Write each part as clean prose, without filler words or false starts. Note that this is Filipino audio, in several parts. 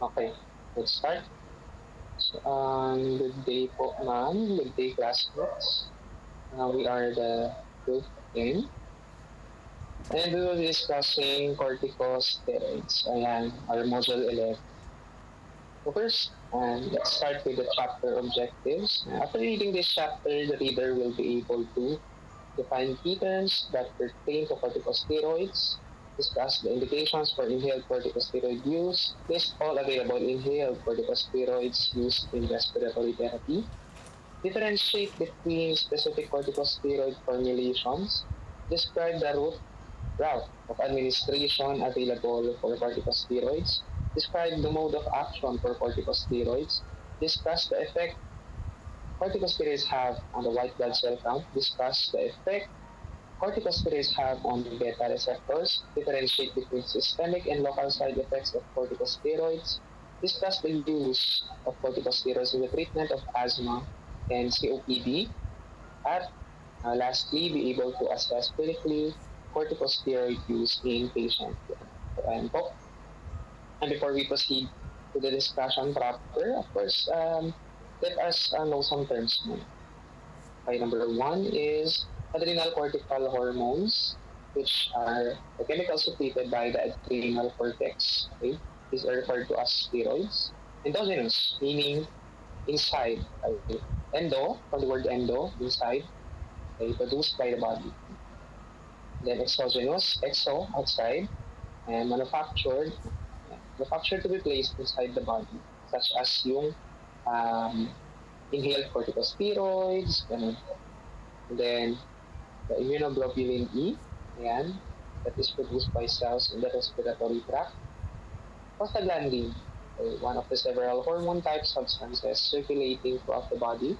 Okay, let's start. So, good day po, ma'am. Good day, classmates. We are the group in, and we will be discussing corticosteroids. Ayan, our module 11. So first, let's start with the chapter objectives. After reading this chapter, the reader will be able to define key terms that pertain to corticosteroids, discuss the indications for inhaled corticosteroid use, list all available inhaled corticosteroids used in respiratory therapy, differentiate between specific corticosteroid formulations, describe the route of administration available for corticosteroids, describe the mode of action for corticosteroids, discuss the effect corticosteroids have on the white blood cell count, discuss the effect corticosteroids have on the beta receptors, differentiate between systemic and local side effects of corticosteroids, discuss the use of corticosteroids in the treatment of asthma and COPD, at lastly, be able to assess clinically corticosteroid use in patients. And, and before we proceed to the discussion proper, of course, let us know some terms. Okay, number one is adrenal cortical hormones, which are the chemicals secreted by the adrenal cortex. Okay, these are referred to as steroids. Endogenous, meaning inside. Okay. Endo, from the word endo, inside, okay, produced by the body. Then exogenous, exo, outside, and manufactured to be placed inside the body, such as yung um, inhaled corticosteroids, ganun. And then the immunoglobulin E, ayan, that is produced by cells in the respiratory tract. Prostaglandin, okay, one of the several hormone type substances circulating throughout the body.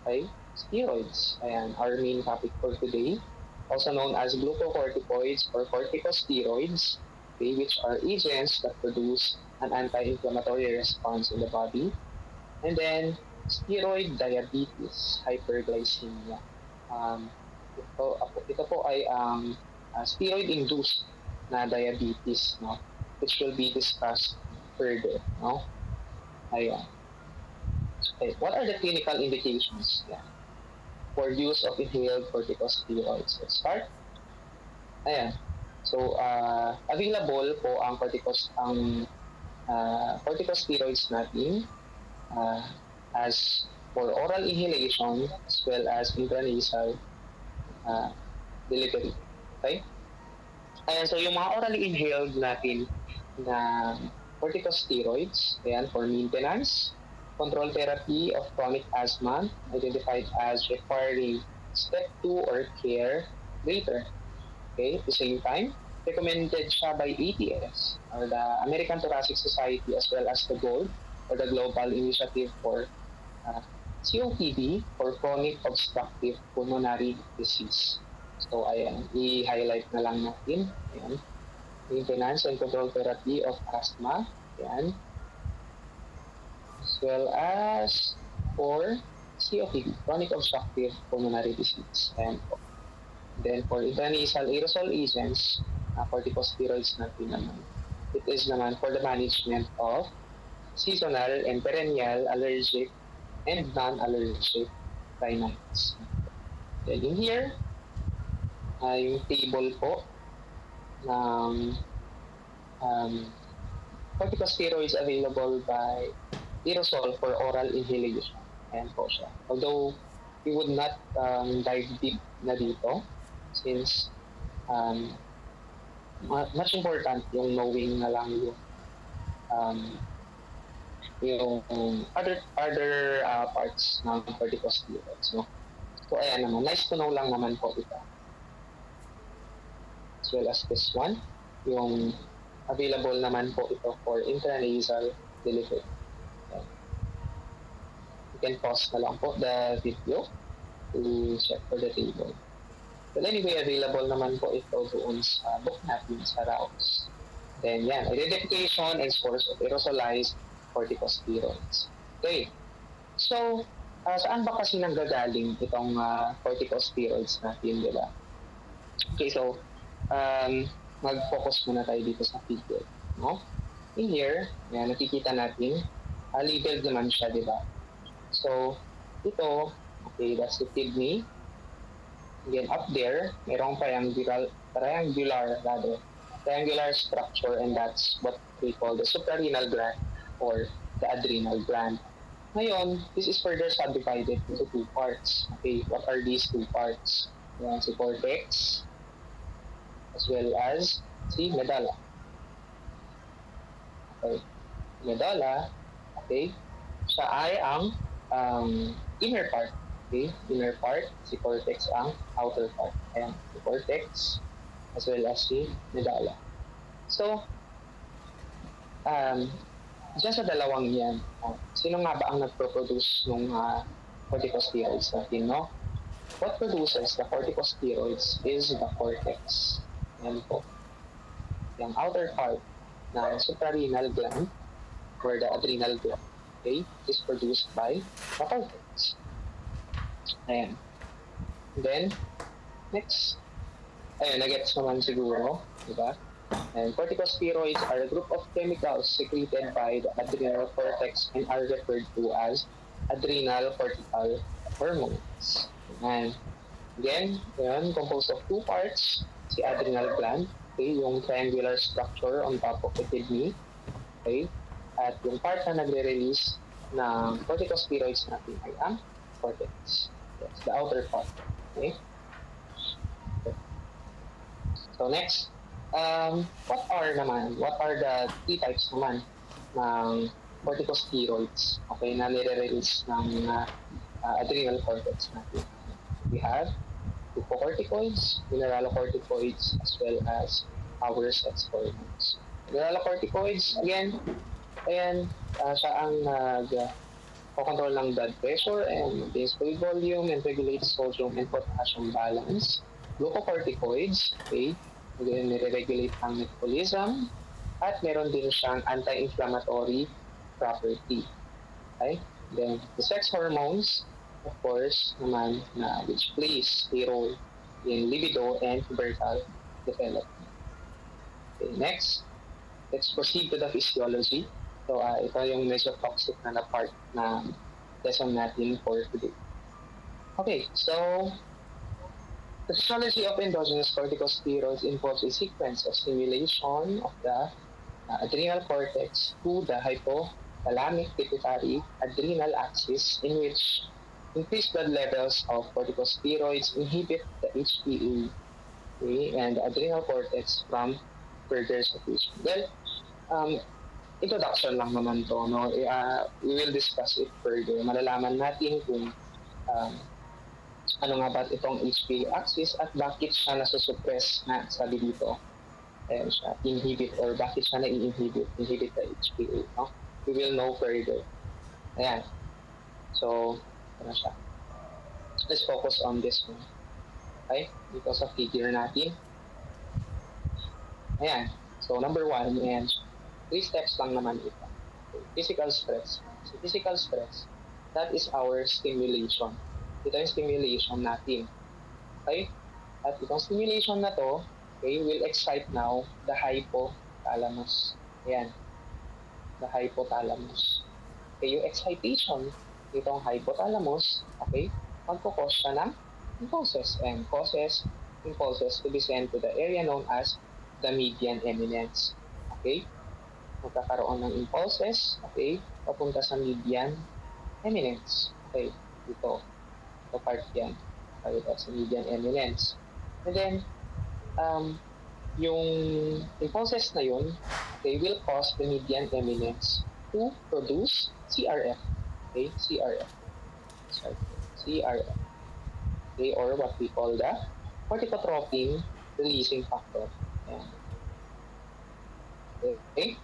Okay, steroids, ayan, our main topic for today, also known as glucocorticoids or corticosteroids, okay, which are agents that produce an anti-inflammatory response in the body. And then, steroid diabetes, hyperglycemia. Um, ito po ay ang steroid-induced na diabetes, no? Which will be discussed further, no? Ayan. Okay. What are the clinical indications? Yeah. For use of inhaled corticosteroids? Let's start. Ayan. So, available po ang corticosteroids natin uh, as for oral inhalation as well as intranasal uh, delivery. Okay? Ayan, so yung mga orally inhaled natin na corticosteroids, ayan, for maintenance, control therapy of chronic asthma, identified as requiring step 2 or care later. Okay, at the same time, recommended siya by ATS, or the American Thoracic Society, as well as the GOLD, or the Global Initiative for uh, COPD, or Chronic Obstructive Pulmonary Disease. So, ayan, i-highlight na lang natin. Ayan, maintenance and control therapy of asthma. Ayan, as well as for COPD, Chronic Obstructive Pulmonary Disease. Ayan po. Then for intranasal aerosol agents, corticosteroids natin naman. It is naman for the management of seasonal and perennial allergic and non-allergic rhinitis. Then in here, yung table po ng um, corticosteroids available by aerosol for oral inhalation. Ayan po siya. Although, we would not dive deep na dito since um, much important yung knowing na lang um, yung other parts ng corticosteroids. No? So, ayan naman. Nice to know lang naman po ito. As well as this one, yung available naman po ito for intranasal delivery. Okay. You can pause na lang po the video to check for the table. Well, anyway, available naman po ito doon sa book natin sa routes. Then, yan, identification and source of aerosolized corticosteroids. Okay. So, saan ba kasi nanggagaling itong corticosteroids natin, di ba? Okay, so, mag-focus muna tayo dito sa figure. No? in here, yan, nakikita natin, labeled naman siya, di ba? So, ito, okay, that's the kidney. Again, up there, mayroong triangular structure, and that's what we call the suprarenal gland or the adrenal gland. Ngayon, this is further subdivided into two parts. Okay, what are these two parts? Yan, si cortex, as well as si medulla. Okay, medulla, okay, siya ay ang inner part. Okay, inner part, si cortex ang outer part. Ayan, si cortex as well as si medulla. So, dyan sa dalawang yan, sino nga ba ang nagproproduce ng corticosteroids natin, no? What produces the corticosteroids is the cortex. Yan po. Yung outer part ng suprarenal gland or the adrenal gland, okay, is produced by the cortex. Ayan. Then, next. Ayun, nagets naman siguro, di ba? And corticosteroids are a group of chemicals secreted by the adrenal cortex and are referred to as adrenal cortical hormones. And again, yun, composed of two parts, si adrenal gland, okay, yung triangular structure on top of the kidney, okay, at yung part na nagre-release ng corticosteroids natin ay ang cortex. Yes, the outer part. Okay? So next, what are the three types naman ng corticosteroids, okay, na nire-release ng adrenal cortex natin? We have glucocorticoids, mineralocorticoids, as well as our sex hormones. Mineralocorticoids, again, ayan, siya ang control ng blood pressure and maintains fluid volume and regulates sodium and potassium balance. Glucocorticoids, okay, nire-regulate ang metabolism at meron din siyang anti-inflammatory property. Okay? Then, the sex hormones, of course, naman, which plays a role in libido and pubertal development. Okay, next, let's proceed to the physiology. So, ito yung medyo toxic na part na lesson natin for today. Okay, so, the physiology of endogenous corticosteroids involves a sequence of stimulation of the adrenal cortex to the hypothalamic pituitary adrenal axis, in which increased blood levels of corticosteroids inhibit the HPA, okay, and the adrenal cortex from further secretion. Well, introduction lang naman to, no? We will discuss it further. Malalaman natin kung ano nga ba itong HPA axis at bakit siya nasusuppress na sabi dito. Ayan siya, inhibit, or bakit siya na-inhibit the HPA, no? We will know further. Ayan. So, ano siya. Let's focus on this one. Okay? Dito sa figure natin. Ayan. So, number 1, and 3 steps lang naman ito. Okay. Physical stress. So, physical stress, that is our stimulation. Ito yung stimulation natin. Okay? At itong stimulation na to, okay, will excite now the hypothalamus. Ayan. The hypothalamus. Okay, yung excitation itong hypothalamus, okay, magkukos siya ng impulses and causes impulses to be sent to the area known as the median eminence. Okay? Magkakaroon ng impulses, okay, papunta sa median eminence. Okay, ito. Ito part yan. Okay, that's the median eminence. And then, yung impulses na yun, they will cause the median eminence to produce CRF. Okay, CRF. Sorry, CRF. Okay, or what we call the corticotropin releasing factor. Ayan. Okay,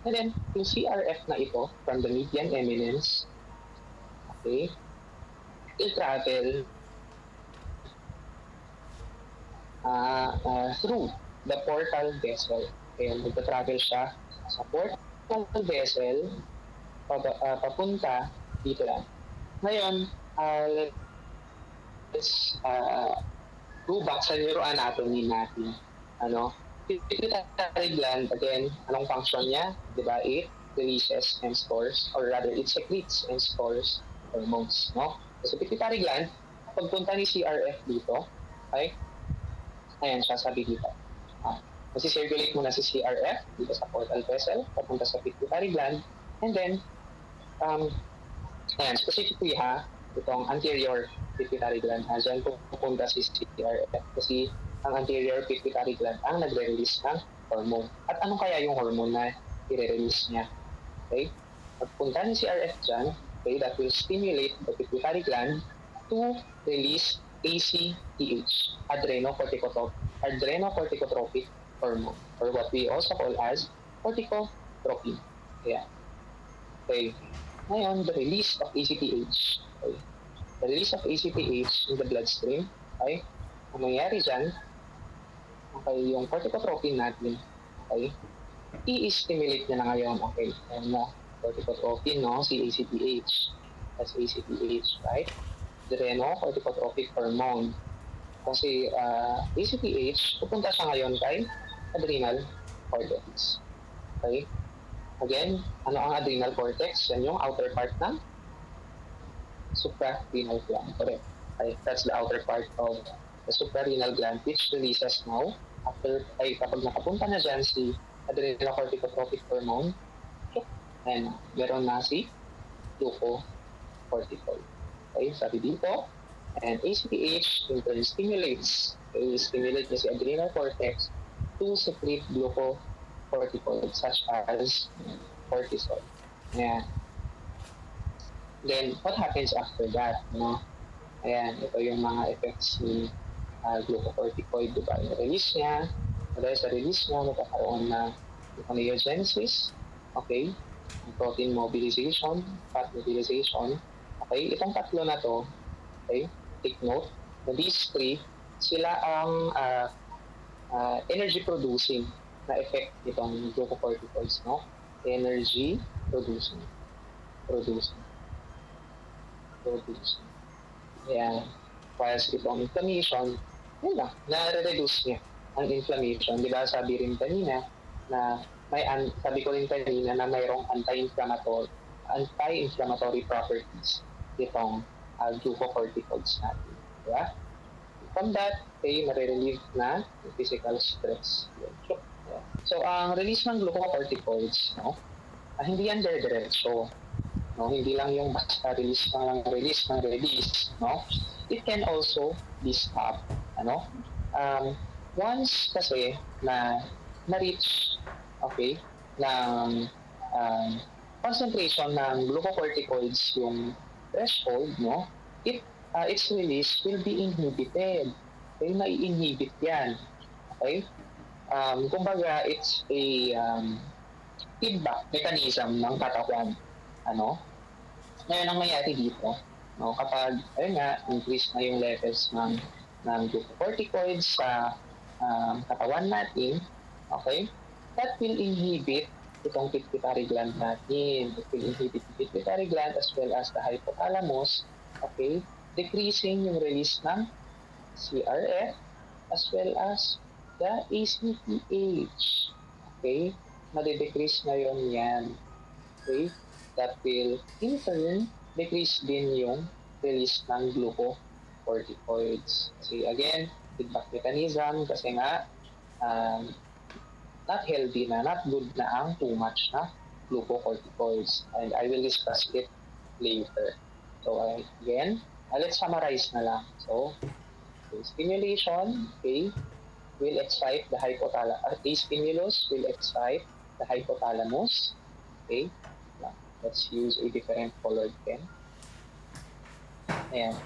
and then yung CRF na ito from the median eminence, okay, will travel through the portal vessel. Okay, magta-travel siya sa portal vessel papunta dito lang. Ngayon, let's go back sa neuroanatomy natin. Ano? pituitary gland, again, anong function niya? Diba? It releases and stores, or rather, it secretes and stores hormones, no? So, pituitary gland, pagpunta ni CRF dito, okay? Ayan siya, sabi dito. Masisirculate muna si CRF dito sa portal vessel, papunta sa pituitary gland, and then, ayan, specifically itong anterior pituitary gland, dyan pupunta si CRF kasi ang anterior pituitary gland ang nagre-release ng hormone. At ano kaya yung hormone na i-release niya? Okay? Pagpunta ni CRF dyan, okay, that will stimulate the pituitary gland to release ACTH, adrenocorticotropic hormone, or what we also call as corticotropin. Yeah. Okay. Ngayon, the release of ACTH. Okay. The release of ACTH in the bloodstream, okay, ang mangyayari dyan, okay, yung corticotropin natin, okay, i-stimulate niya na ngayon, okay, and corticotropin, no, si ACTH, that's ACTH, right, adrenocorticotropic hormone, kasi ACTH, pupunta siya ngayon kay adrenal cortex, okay, again, ano ang adrenal cortex? Yan yung outer part ng suprarenal gland. Correct. Okay, that's the outer part of the suprarenal gland which releases now after kapag nakapunta na dyan si adrenocorticotropic hormone and meron na si glucocorticoid. Okay, sabi dito, and ACTH in turn stimulates niya si adrenal cortex to secrete glucocorticoid such as cortisol. Ayan. Then, what happens after that? No? Ayan, ito yung mga effects ni glucocorticoid, diba? Yung release niya, dahil sa release niya, magkakaroon na gluconeogenesis, okay? Protein mobilization, fat mobilization, okay? Itong tatlo na to, okay? Take note, na these three, sila ang energy producing na effect itong glucocorticoids, no? Energy producing. Ayan. While itong inflammation, yun lang, na-reduce niya ang inflammation. Di ba sabi rin kanina na sabi ko rin kanina na mayroong anti-inflammatory properties itong glucocorticoids natin. Di ba? From that, nare-relieve na yung physical stress. So, ang release ng glucocorticoids, no, hindi yan dire-diretso. No, hindi lang yung basta release, no? It can also be stopped, ano? Once kasi na-reach, okay, ng concentration ng glucocorticoids yung threshold, no? Its release will be inhibited. Okay, mai-inhibit yan. Okay? Kumbaga, it's a feedback mechanism ng katawan. Ano? Ngayon ang nangyari dito, no, kapag increase na yung levels ng glucocorticoids sa katawan natin, okay, that will inhibit itong pituitary gland natin. It will inhibit the pituitary gland as well as the hypothalamus, okay, decreasing yung release ng CRF as well as the ACTH. Okay, nade-decrease na yun yan. Okay, that will in turn decrease din yung release ng glucocorticoids. Kasi again, feedback mechanism kasi nga not healthy na, not good na ang too much na glucocorticoids. And I will discuss it later. So again, let's summarize na lang. So, stimulation, okay, will excite the hypothalamus. A stimulus will excite the hypothalamus. Okay, let's use a different colored pen. Ayan.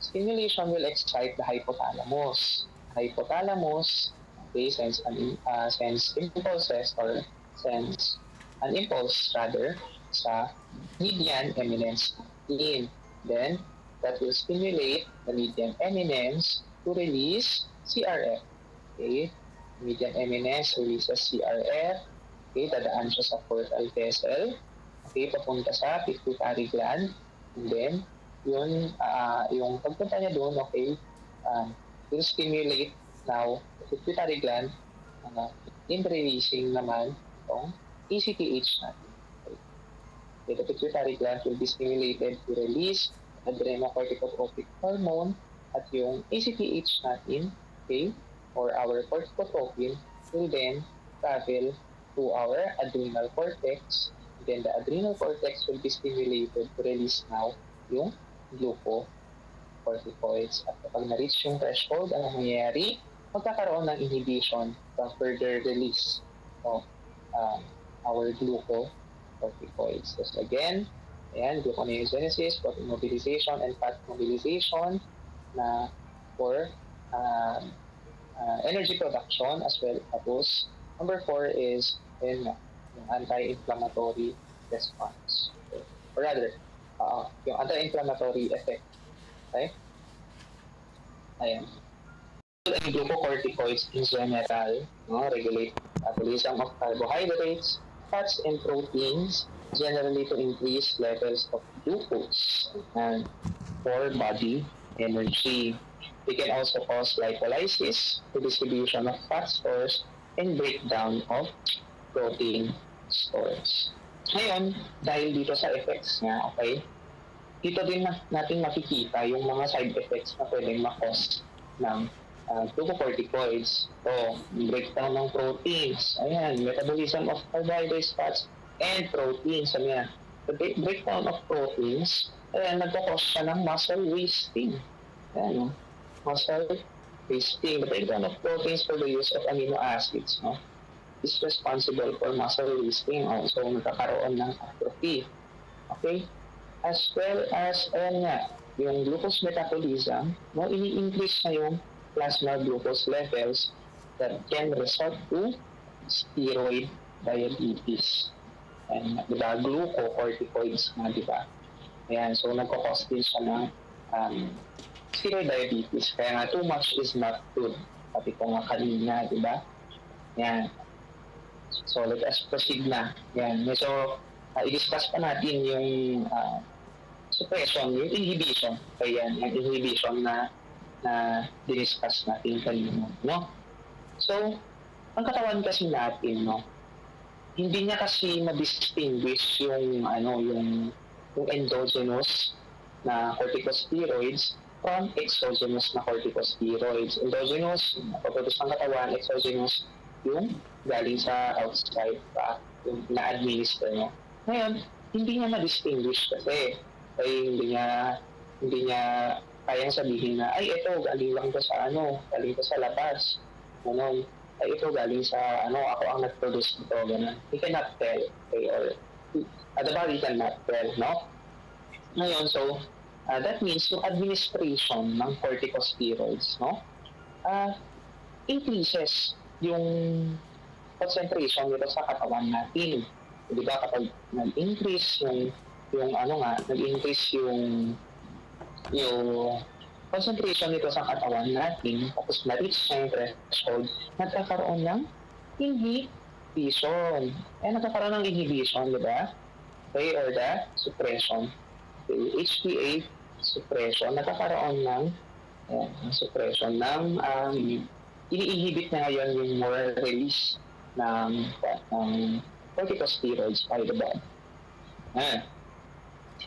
Stimulation will excite the hypothalamus. Hypothalamus, okay, sends impulses or sends an impulse rather sa median eminence natin. Then, that will stimulate the median eminence to release CRF. Okay, median eminence releases CRF. Okay, dadaan siya sa portal vessel. Okay, papunta sa pituitary gland. And then, yung pagpunta niya doon, okay, will stimulate Now, the pituitary gland, in releasing naman itong ACTH natin. Okay, the pituitary gland will be stimulated to release adrenocorticotropic hormone at yung ACTH natin, okay, or our corticotropin will then travel to our adrenal cortex. Then the adrenal cortex will be stimulated to release now yung glucocorticoids. At kapag na-reach yung threshold, ano mangyayari? Magkakaroon ng inhibition from further release of our glucocorticoids. So again, ayan, gluconeogenesis, protein mobilization, and fat mobilization na for energy production as well. Tapos, number 4 is yung anti-inflammatory response. Okay. Or rather, yung anti-inflammatory effect. Okay? Ayan. And glucocorticoids in general, regulate metabolism of carbohydrates, fats, and proteins, generally to increase levels of glucose and for body energy. They can also cause lipolysis, the distribution of fat stores, and breakdown of protein stores. Ngayon, dahil dito sa effects niya, okay, dito din natin makikita yung mga side effects na pwedeng ma-cause ng glucocorticoids. So, breakdown ng proteins, ayan, metabolism of carbohydrates, fats, and proteins. Ayan, the breakdown of proteins, ayan, nagkakos siya ng muscle wasting. Ayan, muscle wasting. The breakdown of proteins for the use of amino acids, is responsible for muscle wasting. So, nagkakaroon ng atrophy. Okay? As well as, ayan nga, yung glucose metabolism, ini-increase na yung plasma glucose levels that can result to steroid diabetes. And diba, glucocorticoids na, diba? Ayan, so nagkakos din siya ng steroid diabetes. Kaya nga, too much is not good. Sabi ko nga kanina, diba? Ayan. So, let us proceed na. Ayan, medyo i-discuss pa natin yung suppression, yung inhibition. Kaya yung inhibition na diniscuss natin kanina, no? So, ang katawan kasi natin, no, hindi niya kasi ma-distinguish yung endogenous na corticosteroids from exogenous na corticosteroids. Endogenous, napaproduce ng katawan, exogenous, yung galing sa outside pa, yung na-administer, no? Ngayon, hindi niya ma-distinguish kasi hindi niya kayang sabihin na, ay, ito, galing lang to sa galing to sa labas. Ay, ito, galing sa ako ang nag-produce nito, gano'n. He cannot tell, okay, or the body cannot tell, no? Ngayon, so, that means yung administration ng corticosteroids, no, increases yung concentration nito sa katawan natin. Di ba, kapag nag-increase nag-increase yung concentration nito sa katawan natin, tapos na-reach na yung threshold, nagkakaroon ng inhibition. Nagkakaroon ng inhibition, di ba? Okay, or the suppression. Okay, HPA suppression, nagkakaroon ng suppression ng ini-inhibit na ngayon yung more release ng corticosteroids by the body.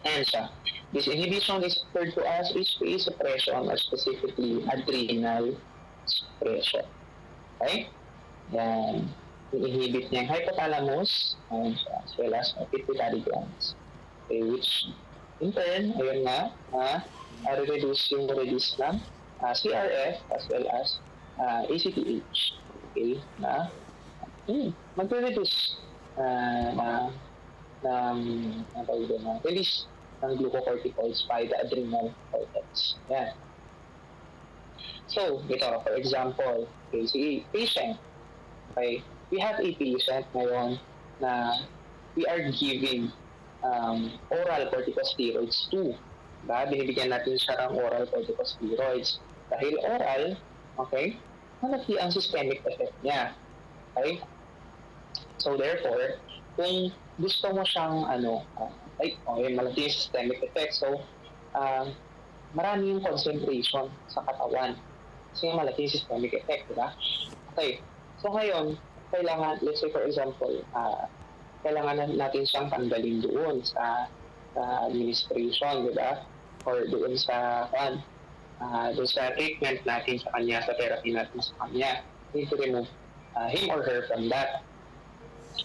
And this inhibition is referred to as HPA suppression or specifically adrenal suppression. Okay? Yan. I-inhibit niya yung hypothalamus as well as pituitary glands. Okay, which in turn, ayun nga, reduce yung release ng CRF as well as ACTH. Okay? Na magre-reduce release ng glucocorticoids by the adrenal cortex. Yan. So, ito, for example, okay, si patient, okay, we have a patient ngayon na we are giving oral corticosteroids to. Diba? Binibigyan natin siya ng oral corticosteroids. Dahil oral, okay, malaki ang systemic effect niya. Okay? So, therefore, kung gusto mo siyang malaki yung systemic effect. So, marami yung concentration sa katawan. Kasi malaki yung systemic effect, di ba? Okay. So ngayon, kailangan, let's say for example, kailangan natin siyang tanggalin doon sa administration, di ba? Or doon sa doon sa treatment natin sa kanya, sa therapy natin sa kanya. We need to remove him or her from that.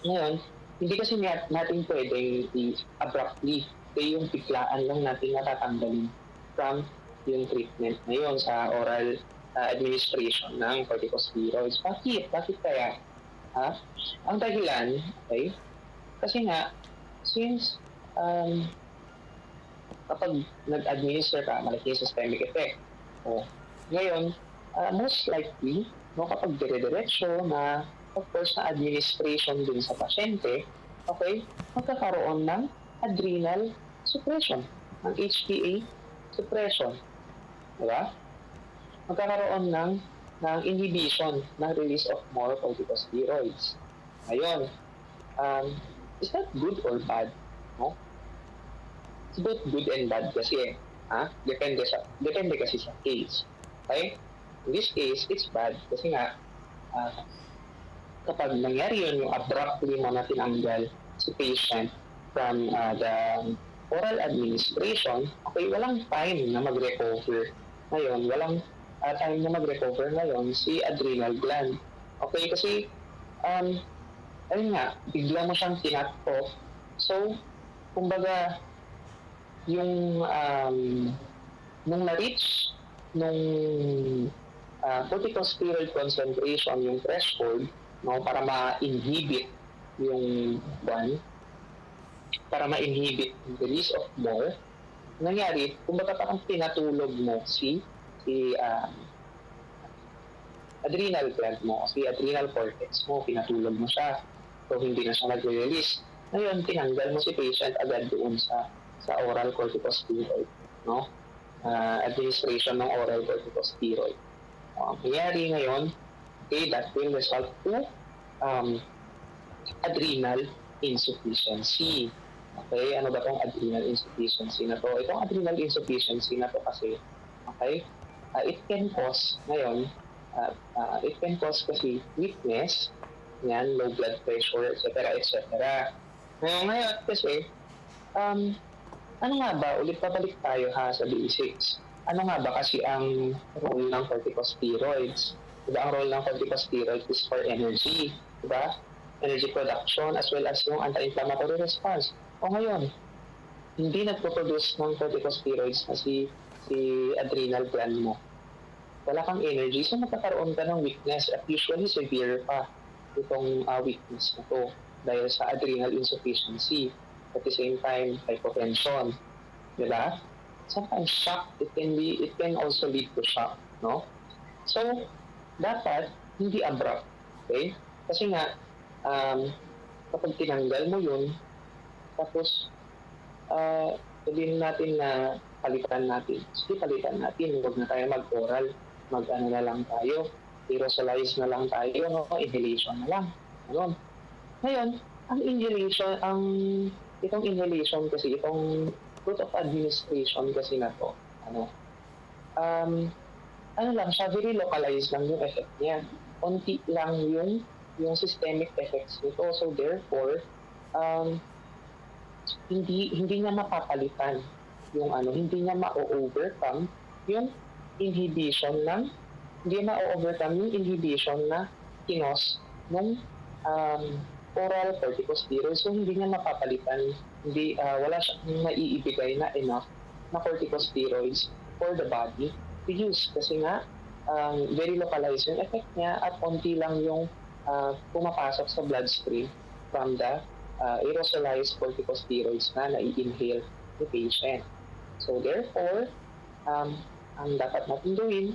Ngayon, hindi kasi natin pwedeng abruptly, yung biglaan lang natin natatanggalin from yung treatment na yun sa oral administration ng corticosteroids. Bakit? Bakit kaya? Ha? Ang dahilan, okay, kasi nga, since kapag nag-administer ka, malaki yung systemic effect. O, ngayon, most likely, no, kapag dire-diretso na, of course, na administration din sa pasyente, okay, magkakaroon ng adrenal suppression, ng HPA suppression. Diba? Magkakaroon ng inhibition ng release of more corticosteroids. Ngayon, is that good or bad? No? It's both good and bad kasi depende kasi sa case. Okay? In this case, it's bad kasi nga kapag nangyari yun, yung abruptly mo na tinanggal si patient from the oral administration, okay, walang time na mag-recover ngayon, walang time na mag-recover ngayon si adrenal gland. Okay, kasi ayun nga, bigla mo siyang tinat-off. So, kumbaga, yung nung na-reach nung corticosteroid concentration, yung threshold, no, para ma-inhibit yung para ma-inhibit yung release of more, nangyari, kumbaga parang pinatulog mo si adrenal gland mo, si adrenal cortex mo, pinatulog mo siya. So, hindi na siya nag-release. Ngayon, tinanggal mo si patient agad doon sa oral corticosteroid, no? Administration ng oral corticosteroid. Nangyari ngayon, okay, that will result to adrenal insufficiency. Okay, ano ba itong adrenal insufficiency na to? Itong adrenal insufficiency na to kasi, okay, it can cause, ngayon, it can cause kasi weakness, yan, low blood pressure, etc., etc. Ngayon kasi, ano nga ba, ulit pabalik tayo sa basics. Ano nga ba kasi ang role ng corticosteroids? Diba, ang role ng corticosteroids is for energy, diba? Energy production as well as yung anti-inflammatory response. O ngayon, hindi nagpo-produce ng corticosteroids na si adrenal gland mo. Wala kang energy, so magkakaroon ka ng weakness at usually severe pa itong weakness na to dahil sa adrenal insufficiency. At the same time, hypotension. Diba? Sometimes shock, it can also lead to shock, no? So, dapat hindi abrupt, okay? Kasi nga, kapag tinanggal mo yun, tapos, sabihin natin na palitan natin. Sige, palitan natin. Huwag na tayo mag-oral. Mag-ano na lang tayo. Aerosolize na lang tayo. No? Inhalation na lang. Ano? Ngayon, itong inhalation kasi, itong route of administration kasi na to, ano lang siya, very localized lang yung effect niya. Konti lang yung systemic effects nito. So therefore, hindi niya mapapalitan yung hindi niya ma-overcome yung inhibition na kinos ng oral corticosteroids. So hindi niya mapapalitan, wala siyang naiibigay na enough na corticosteroids for the body to use kasi nga very localized yung effect niya at konti lang yung pumapasok sa bloodstream from the aerosolized corticosteroids na nai-inhale the patient. So therefore, ang dapat natin gawin,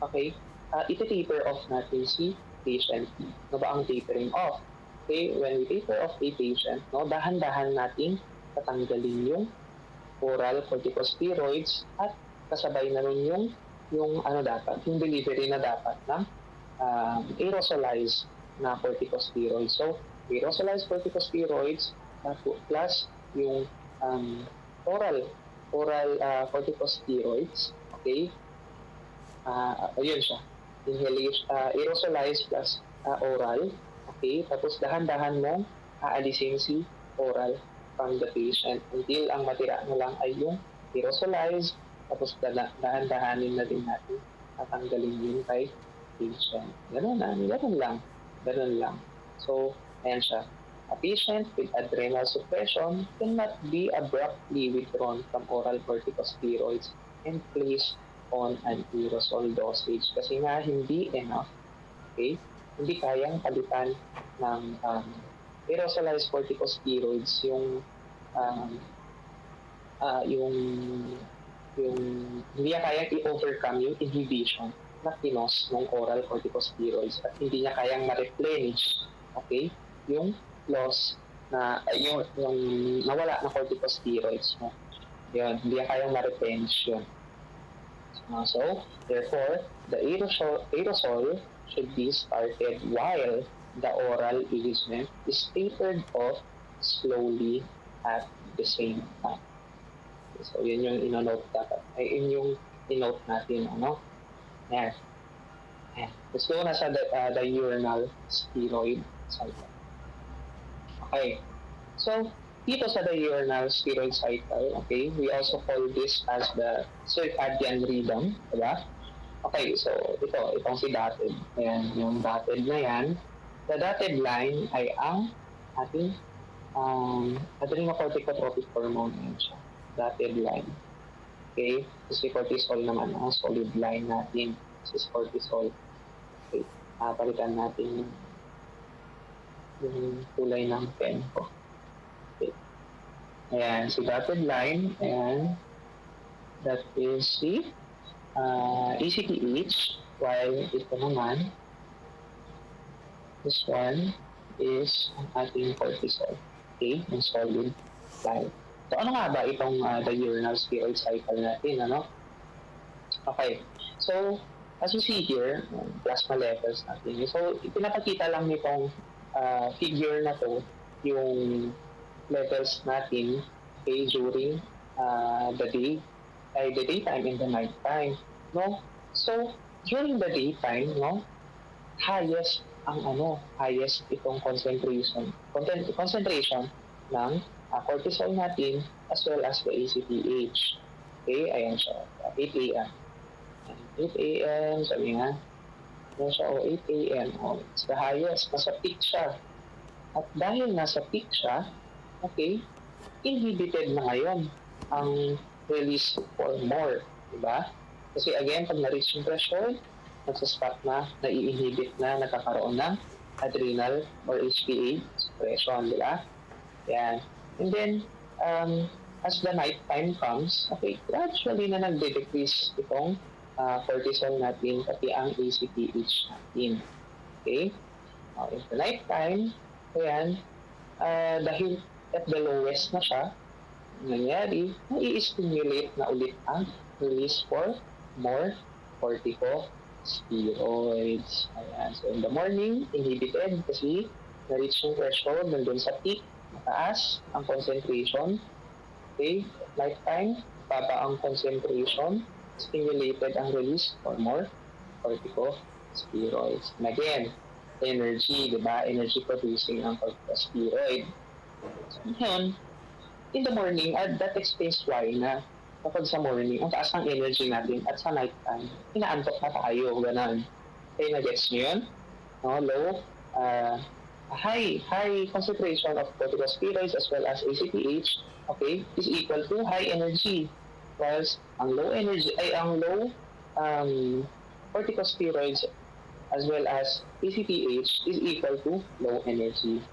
okay, iti-taper off natin si patient. Ano ba ang tapering off? Okay, when we taper off a patient, no, dahan-dahan natin tatanggalin yung oral corticosteroids at kasabay na rin yung delivery na dapat ng aerosolized na corticosteroids. So, aerosolized corticosteroids plus yung oral corticosteroids, okay, ayun siya. Inhalation, aerosolized plus oral. Okay, tapos dahan-dahan mong aalisin si oral from the patient until ang matira na lang ay yung aerosolized, tapos dahan-dahanin na din natin tatanggalin yun kay patient. Ganun lang. Ganun lang. So, ayan siya. A patient with adrenal suppression cannot be abruptly withdrawn from oral corticosteroids and placed on an aerosol dosage kasi nga hindi enough. Okay? Hindi kayang palitan ng aerosolized corticosteroids um, yung yung hindi niya kayang i-overcome yung inhibition na pinos ng oral corticosteroids at hindi niya kayang ma-replenish, okay, yung loss na yung nawala na corticosteroids mo. Yun, hindi niya kayang ma-replenish yun. So, therefore, the aerosol should be started while the oral easement is tapered off slowly at the same time. So, yun yung ino-note dapat. Ay, yun yung inote natin, ano? Yan. Yan. Let's go na sa diurnal steroid cycle. Okay. So, dito sa diurnal steroid cycle, okay, we also call this as the circadian rhythm, diba? Okay, so itong si dotted. Ayan, yung dotted na yan. The dotted line ay ang ating adrenocorticotropic hormone. Yan siya. Dotted line. Okay? Kasi cortisol naman, ang solid line natin. This is cortisol. Okay. Palitan natin yung kulay ng pen ko. Okay. Ayan, si dotted line. Ayan. That is the ACTH. While ito naman, this one is ang ating cortisol. Okay? Yung solid line. So, ano nga ba itong diurnal steroid cycle natin, ano? Okay. So, as you see here, plasma levels natin. So, pinapakita lang nitong figure na to yung levels natin, okay, during the daytime and the nighttime, no? So, during the daytime, no, highest itong concentration ng cortisol natin as well as the ACTH. Okay, ayan siya. 8 a.m. 8 a.m. Sabi nga. Ayan siya, 8 a.m. It's the highest. Nasa peak siya. At dahil nasa peak siya, okay, inhibited na ngayon ang release for more. Diba? Kasi again, pag na-reach yung threshold, nagsastop na, nai-inhibit na, nagkakaroon ng adrenal or HPA suppression. Diba? Yan. And then, as the night time comes, okay, gradually na nagde-decrease itong cortisol natin, pati ang ACTH natin. Okay? In the night time, ayan, dahil at the lowest na siya, nangyari, nai-stimulate na ulit ang release for more corticosteroids. Ayan. So, in the morning, inhibited kasi na-reach yung threshold, nandun sa peak, mataas ang concentration. Okay, nighttime, baba ang concentration, stimulated ang release for more corticosteroids. And again, energy, di ba? Energy producing ang corticosteroid. So, yun, in the morning, that explains why na kapag sa morning, ang taas ng energy natin at sa nighttime, inaantok na tayo, ganun. Okay, na-gets nyo yun? No, low, high concentration of corticosteroids as well as ACTH, okay, is equal to high energy. Whilst ang low corticosteroids as well as ACTH is equal to low energy.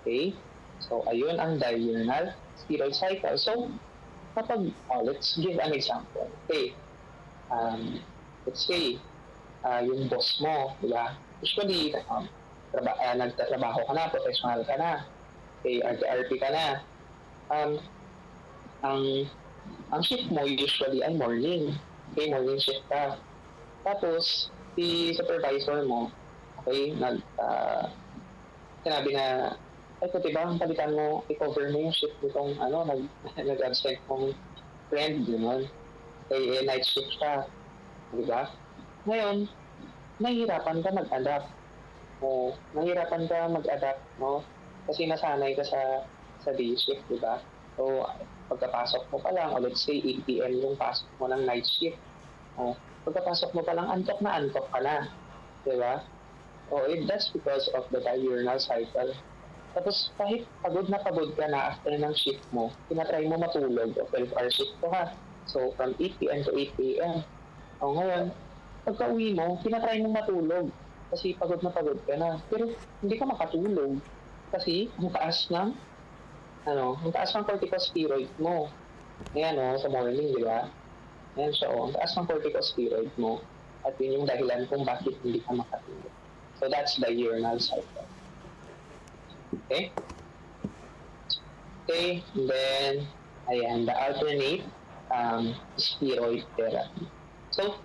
Okay? So, ayun ang diurnal steroid cycle. So, let's give an example. Okay. Let's say, yung boss mo, diba? Usually, nagtatrabaho ka na, professional ka na, okay, RP ka na. Ang shift mo usually ay morning. Okay, morning shift ka. Tapos, si supervisor mo, okay, sinabi na, ay, puti ba, ang palitan mo, i-cover mo yung shift nitong, nag-absent mong friend, gano'n. Okay, night shift ka. Diba? Ngayon, nahihirapan ka mag-adapt. O, nahihirapan ka mag-adapt, no? Kasi nasanay ka sa day shift, di ba? So, pagkapasok mo pa lang, o let's say 8 p.m. yung pasok mo ng night shift. O, pagkapasok mo pa lang, antok ka na. Di ba? O, that's because of the diurnal cycle. Tapos, kahit pagod ka na after ng shift mo, tinatry mo matulog, o 12-hour shift ko ha. So, from 8 p.m. to 8 a.m. O, ngayon, pagka-uwi mo, tinatry mo matulog kasi pagod ka na. Pero hindi ka makatulog kasi ang taas ng corticosteroid mo. Ayan sa morning, di ba? Ayan siya ang taas ng corticosteroid mo. At yun yung dahilan kung bakit hindi ka makatulog. So that's the diurnal cycle. Okay? Okay, then, ayan, the alternate steroid therapy. So,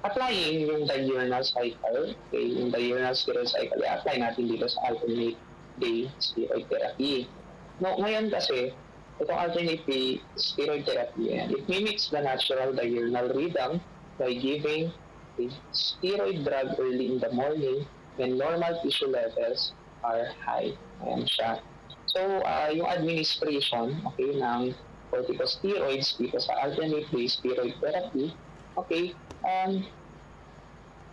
applying yung diurnal cycle, okay, yung diurnal steroid cycle, i-apply natin dito sa alternate day steroid therapy. No, ngayon kasi, itong alternate day steroid therapy, it mimics the natural diurnal rhythm by giving a steroid drug early in the morning when normal tissue levels are high. Ayan siya. So, yung administration, okay, ng corticosteroids dito sa alternate day steroid therapy, okay,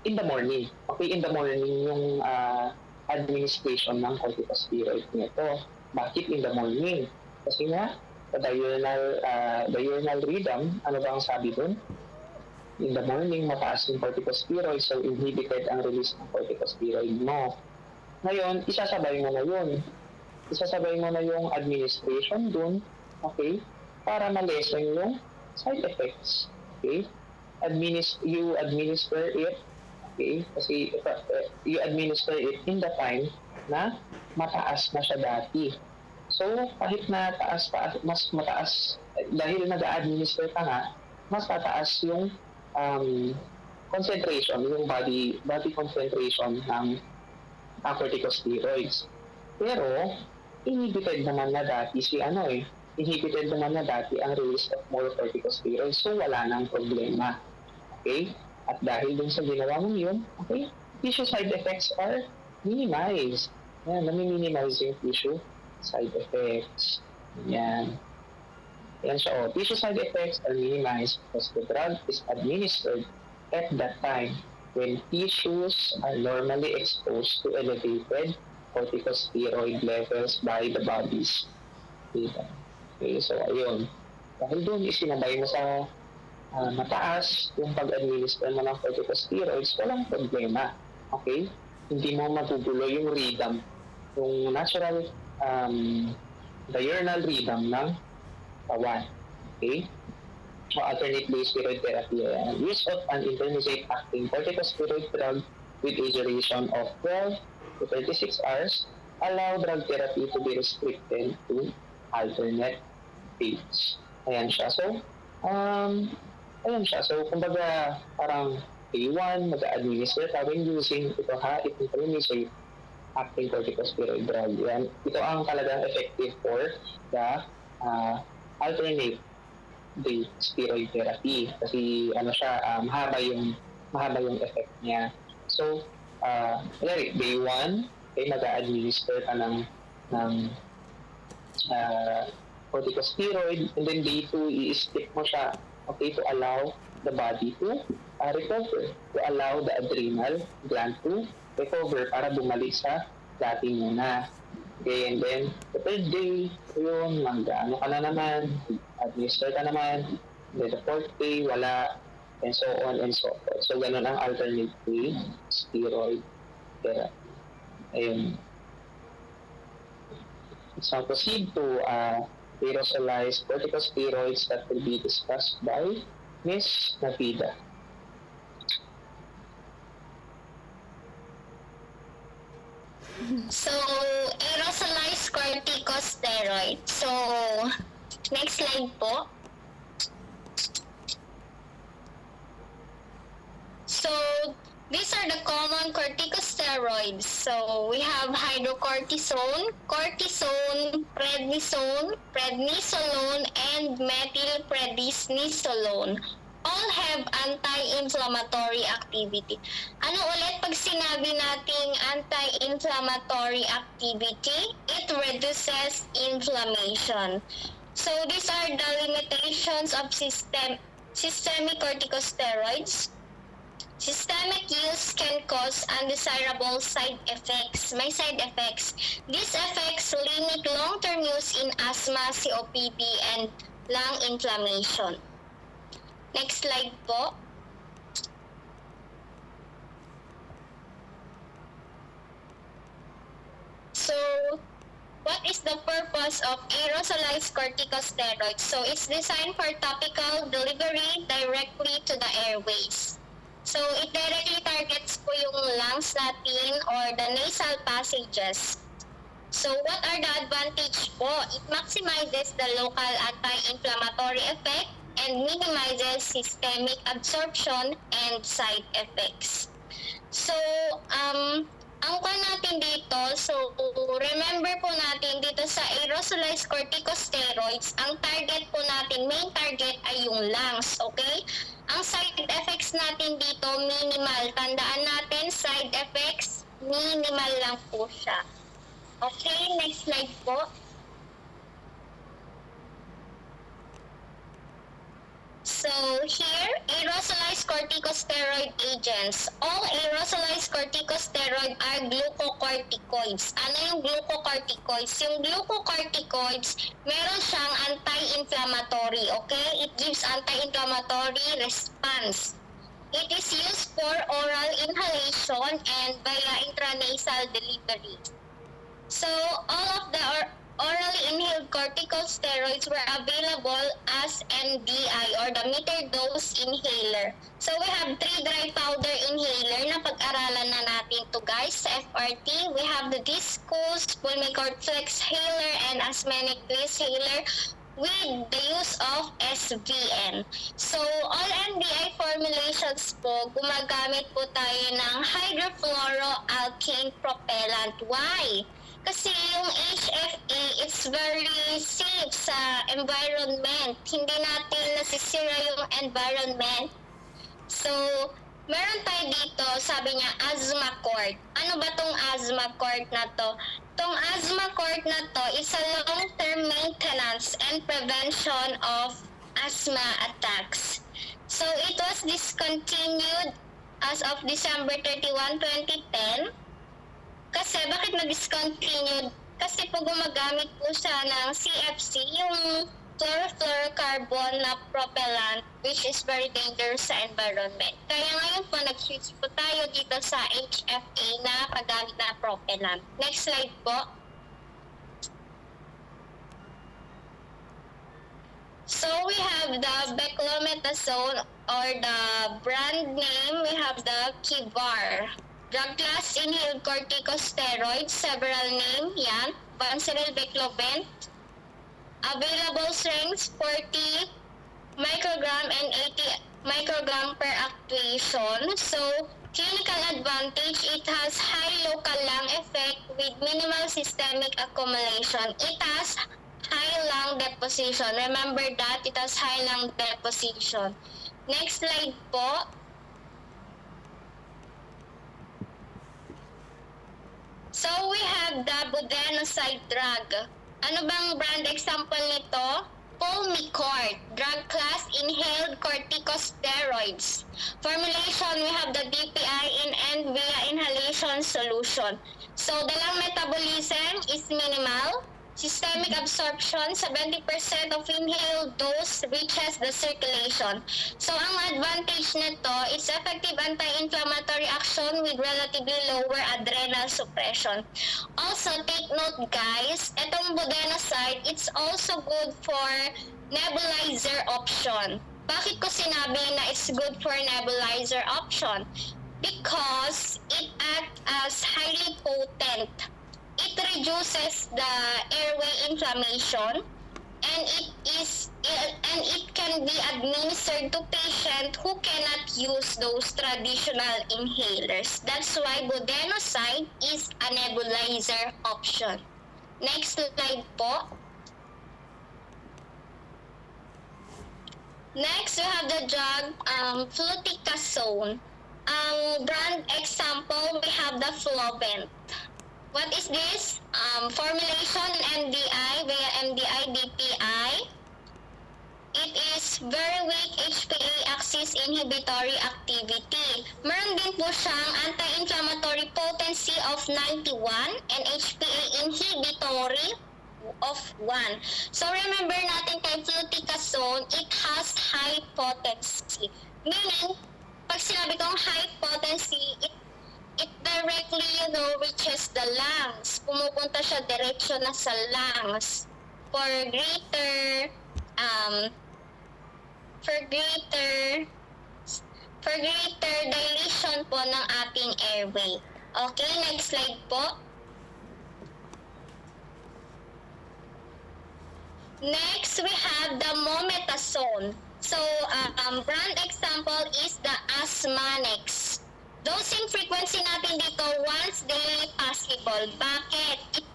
in the morning. Okay, in the morning yung administration ng corticosteroid nito. Bakit in the morning? Kasi nga, the diurnal rhythm, ano ba ang sabi dun? In the morning, mataas yung corticosteroid, so inhibited ang release ng corticosteroid mo. Ngayon, isasabay mo na yung administration dun, okay, para ma-lessen yung side effects. Okay? You administer it, okay, kasi you administer it in the time na mataas na siya dati. So, kahit na mas mataas, dahil nag-administer ka nga, mas tataas yung concentration, yung body concentration ng corticosteroids. Pero, inhibited naman na dati ang release of more corticosteroids, so wala nang problema. Okay? At dahil dun sa ginawa mo yun, okay, tissue side effects are minimized. Ayan, nami-minimize yung tissue side effects. Ayan. Ayan siya, tissue side effects are minimized because the drug is administered at that time when tissues are normally exposed to elevated corticosteroid levels by the body's data. Okay, so ayun. Dahil doon isinabay mo sa mataas yung pag-administer mo ng corticosteroids, walang problema. Okay? Hindi mo magugulo yung rhythm, yung natural diurnal rhythm ng kawan. Okay? So, alternate day steroid therapy. Use of an intermediate acting corticosteroid drug with a duration of 12 to 36 hours allow drug therapy to be restricted to alternate days. Ayan siya. So, kumbaga, parang day 1, mag-administer ka when using itong intermediate acting corticosteroid drug. Yan. Ito ang talagang effective for the alternate day steroid therapy. Kasi mahaba yung effect niya. So, day 1, mag-administer ka ng corticosteroid, and then day 2, i-skip mo siya, okay, to allow the body to recover, to allow the adrenal gland to recover para bumalik sa dati muna. Okay, and then the third day, yun, mag-ano ka na naman, administer ka naman, then the fourth day, wala, and so on and so forth. So, ganun ang alternate day steroid therapy. Ayun. So, proceed to aerosolized corticosteroids that will be discussed by Ms. Nafida. So, aerosolized corticosteroid. So, next slide po. So, these are the common corticosteroids. So, we have hydrocortisone, cortisone, prednisone, prednisolone, and methylprednisolone. all have anti-inflammatory activity. Ano ulit pag sinabi nating anti-inflammatory activity? It reduces inflammation. So these are the limitations of systemic corticosteroids. Systemic use can cause undesirable side effects. May side effects. These effects limit long-term use in asthma, COPD, and lung inflammation. Next slide po. So, what is the purpose of aerosolized corticosteroids? So, it's designed for topical delivery directly to the airways. So, it directly targets po yung lungs natin or the nasal passages. So, what are the advantage po? It maximizes the local anti-inflammatory effect and minimizes systemic absorption and side effects. So, ang kwan natin dito, so remember po natin dito sa aerosolized corticosteroids, ang target po natin, main target ay yung lungs, okay? Ang side effects natin dito, minimal. Tandaan natin, side effects, minimal lang po siya. Okay, next slide po. So here, aerosolized corticosteroid agents. All aerosolized corticosteroid are glucocorticoids. Ano yung glucocorticoids? Yung glucocorticoids, meron siyang anti-inflammatory, okay? It gives anti-inflammatory response. It is used for oral inhalation and via intranasal delivery. So all of the orally inhaled corticosteroids were available as MDI or the metered dose inhaler. So we have 3 dry powder inhaler na pag-aralan na natin to guys sa FRT. We have the Discus, Pulmicort Flex Haler, and Asmenic Bliss Haler with the use of SVN. So all MDI formulations po, gumagamit po tayo ng hydrofluoroalkane propellant. Why? Kasi yung HFA, it's very safe sa environment. Hindi natin nasisira yung environment. So, meron tayo dito, sabi niya, Asthmacort. Ano ba tong Asthmacort na to? Tong Asthmacort na to is a long-term maintenance and prevention of asthma attacks. So, it was discontinued as of December 31, 2010. Kasi bakit na-discontinued? Kasi po gumagamit po siya ng CFC, yung chlorofluorocarbon na propellant, which is very dangerous sa environment. Kaya ngayon po nag-switch po tayo dito sa HFA na paggamit na propellant. Next slide po. So we have the beclomethasone or the brand name, we have the Kivar. Drug class, inhaled corticosteroids, several name, yan. Vanseril Beclovent. Available strengths, 40 microgram and 80 microgram per actuation. So, clinical advantage, it has high local lung effect with minimal systemic accumulation. It has high lung deposition. Remember that, it has high lung deposition. Next slide po. So, we have the budenoside drug. Ano bang brand example nito? Pulmicort, drug class, inhaled corticosteroids. Formulation, we have the DPI in and via inhalation solution. So, the lung metabolism is minimal. Systemic absorption, 70% of inhaled dose reaches the circulation. So, ang advantage nito is effective anti-inflammatory action with relatively lower adrenal suppression. Also, take note guys, itong budenoside, it's also good for nebulizer option. Bakit ko sinabi na it's good for nebulizer option? Because it acts as highly potent. It reduces the airway inflammation and it can be administered to patients who cannot use those traditional inhalers. That's why budenoside is a nebulizer option. Next slide po. Next, we have the drug fluticasone. Brand example, we have the Flovent. What is this? Formulation MDI via MDI DPI. It is very weak HPA axis inhibitory activity. Meron din po siyang anti-inflammatory potency of 91 and HPA inhibitory of 1. So remember natin kay fluticasone, it has high potency. Meaning, pag sinabi kong high potency, it directly, reaches the lungs. Pumupunta siya diretsyo na sa lungs for greater dilation po ng ating airway. Okay, next slide po. Next, we have the mometasone. So, brand example is the Asmanex. Dosing frequency natin dito, once daily possible. Bakit?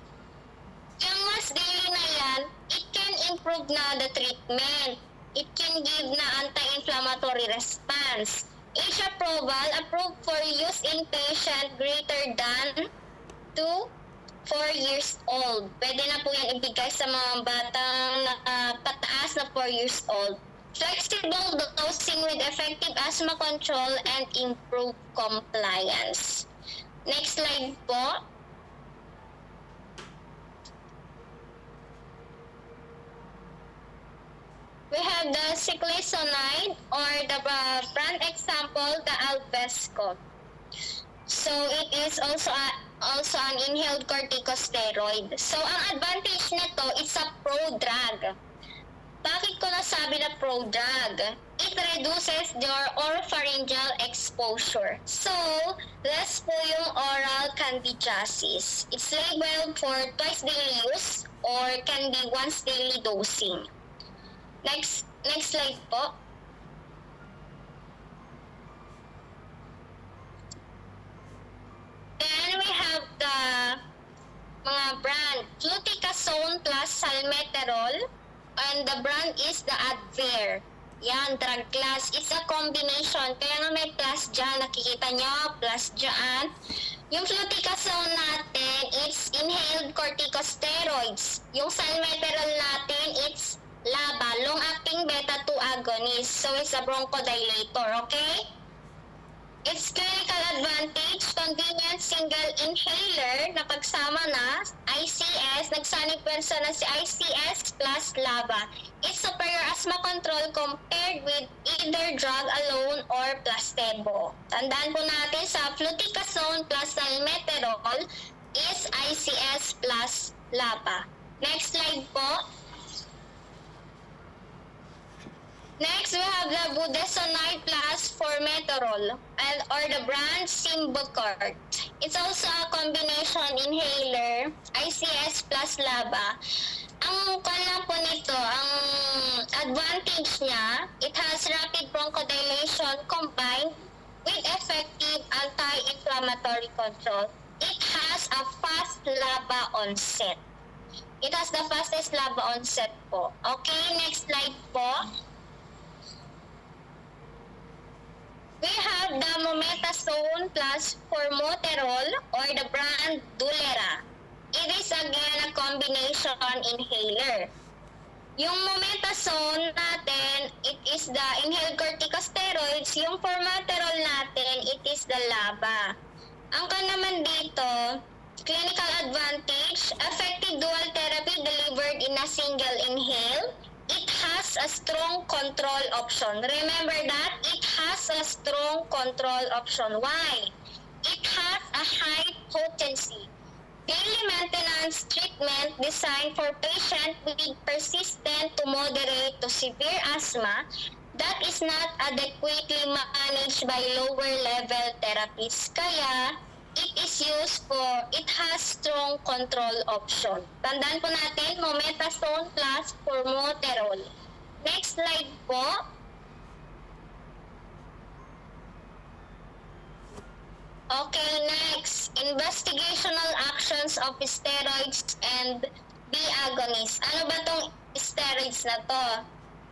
Yung once daily na yan, it can improve na the treatment. It can give na anti-inflammatory response. Age approval, approved for use in patient greater than 2 4 years old. Pwede na po yan ibigay sa mga batang pataas na 4 years old. Flexible dosing with effective asthma control and improved compliance. Next slide po. We have the cyclisonide or the brand example, the Alvesco. So it is also an inhaled corticosteroid. So ang advantage nito, it's a prodrug. Bakit ko nasabi na prodrug? It reduces your oropharyngeal exposure. So, less po yung oral candidiasis. It's labeled for twice daily use or can be once daily dosing. Next slide po. Then we have the mga brand. Fluticasone plus salmeterol. And the brand is the Advair. Yan, drug class. It's a combination. Kaya nga may plus dyan. Nakikita nyo, plus dyan. Yung fluticasone natin, it's inhaled corticosteroids. Yung salmeterol natin, it's LABA, long-acting beta-2 agonist. So, it's a bronchodilator, okay? Its clinical advantage, convenient single inhaler na pagsama na ICS, nagsanib pwersa na si ICS plus LABA. It's superior asthma control compared with either drug alone or placebo. Tandaan po natin sa fluticasone plus salmeterol is ICS plus LABA. Next slide po. Next, we have the budesonide plus formoterol or the brand Symbicort. It's also a combination inhaler, ICS plus LABA. Ang kanya po nito, ang advantage niya, it has rapid bronchodilation combined with effective anti-inflammatory control. It has a fast LABA onset. It has the fastest LABA onset po. Okay, next slide po. We have the mometasone plus formoterol or the brand Dulera. It is again a combination inhaler. Yung mometasone natin, it is the inhaled corticosteroids. Yung formoterol natin, it is the LABA. Ang naman dito, clinical advantage, effective dual therapy delivered in a single inhale. It has a strong control option. Remember that? It has a strong control option. Why? It has a high potency. Daily maintenance treatment designed for patients with persistent to moderate to severe asthma that is not adequately managed by lower level therapies. Kaya, it is used for, it has strong control option. Tandaan po natin, mometasone plus formoterol. Next slide po. Okay, next. Investigational actions of steroids and B agonists. Ano ba tong steroids na to?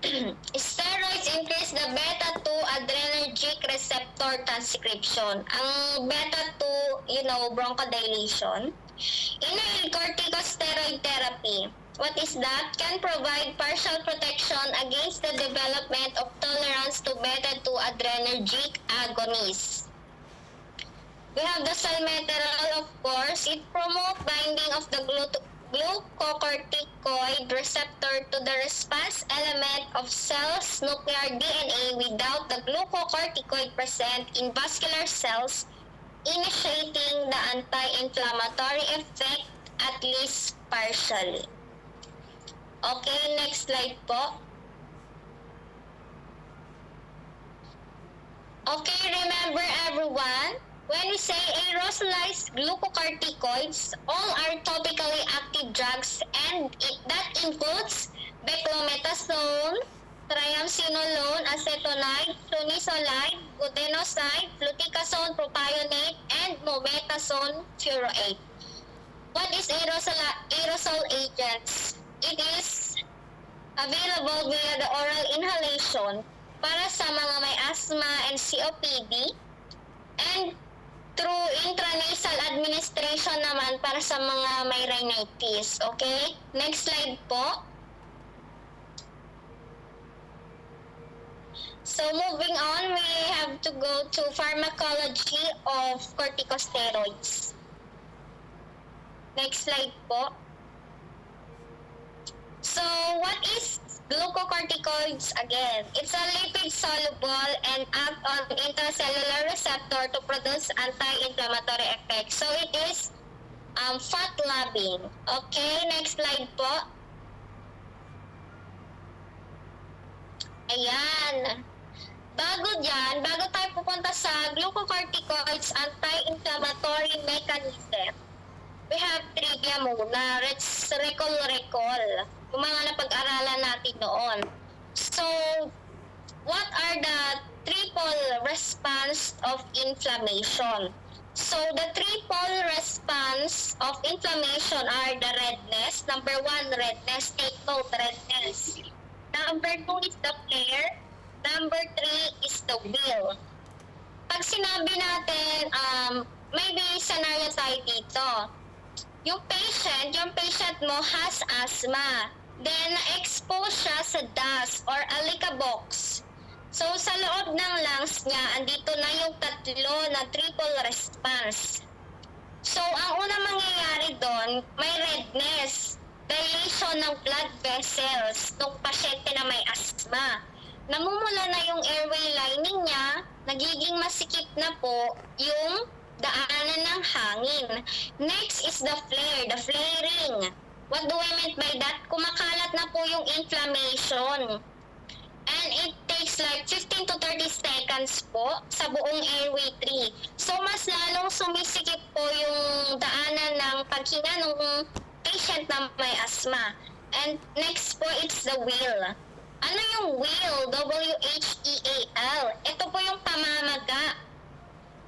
Steroids increase the beta-2 adrenergic receptor transcription. Ang beta-2, bronchodilation. Inhaled corticosteroid therapy. What is that? Can provide partial protection against the development of tolerance to beta-2 adrenergic agonists. We have the salmeterol, of course. It promotes binding of the glucocorticoid receptor to the response element of cells' nuclear DNA without the glucocorticoid present in vascular cells, initiating the anti-inflammatory effect at least partially. Okay, next slide po. Okay, remember everyone, when we say aerosolized glucocorticoids, all are topically active drugs and that includes beclomethasone, triamcinolone, acetonide, flunisolide, glutanoside, fluticasone propionate, and mometasone furoate. What is aerosol agents? It is available via the oral inhalation para sa mga may asthma and COPD, and through intranasal administration naman para sa mga may rhinitis. Okay? Next slide po. So moving on, we have to go to pharmacology of corticosteroids. Next slide po. So what is glucocorticoids again? It's a lipid-soluble and act on intracellular receptor to produce anti-inflammatory effect. So it is fat-loving. Okay, next slide po. Ayan. Bago tayo pupunta sa glucocorticoids anti-inflammatory mechanism, we have trivia muna. Let's recall. Yung mga napag-aralan natin noon. So, what are the triple response of inflammation? So, the triple response of inflammation are the redness. Number 1, redness. Take note, redness. Number 2 is the flare. Number 3 is the wheal. Pag sinabi natin, maybe scenario tayo dito. Yung patient mo has asthma. Then, na-expose siya sa dust or alikabok. So, sa loob ng lungs niya, andito na yung tatlo na triple response. So, ang unang mangyayari doon, may redness, dilation ng blood vessels ng pasyente na may asthma. Namumula na yung airway lining niya, nagiging masikip na po yung daanan ng hangin. Next is the flare, the flaring. What do I mean by that? Kumakalat na po yung inflammation. And it takes like 15 to 30 seconds po sa buong airway tree. So, mas lalong sumisikip po yung daanan ng paghinga ng patient na may asthma. And next po, it's the wheal. Ano yung wheal? W-H-E-A-L. Ito po yung pamamaga.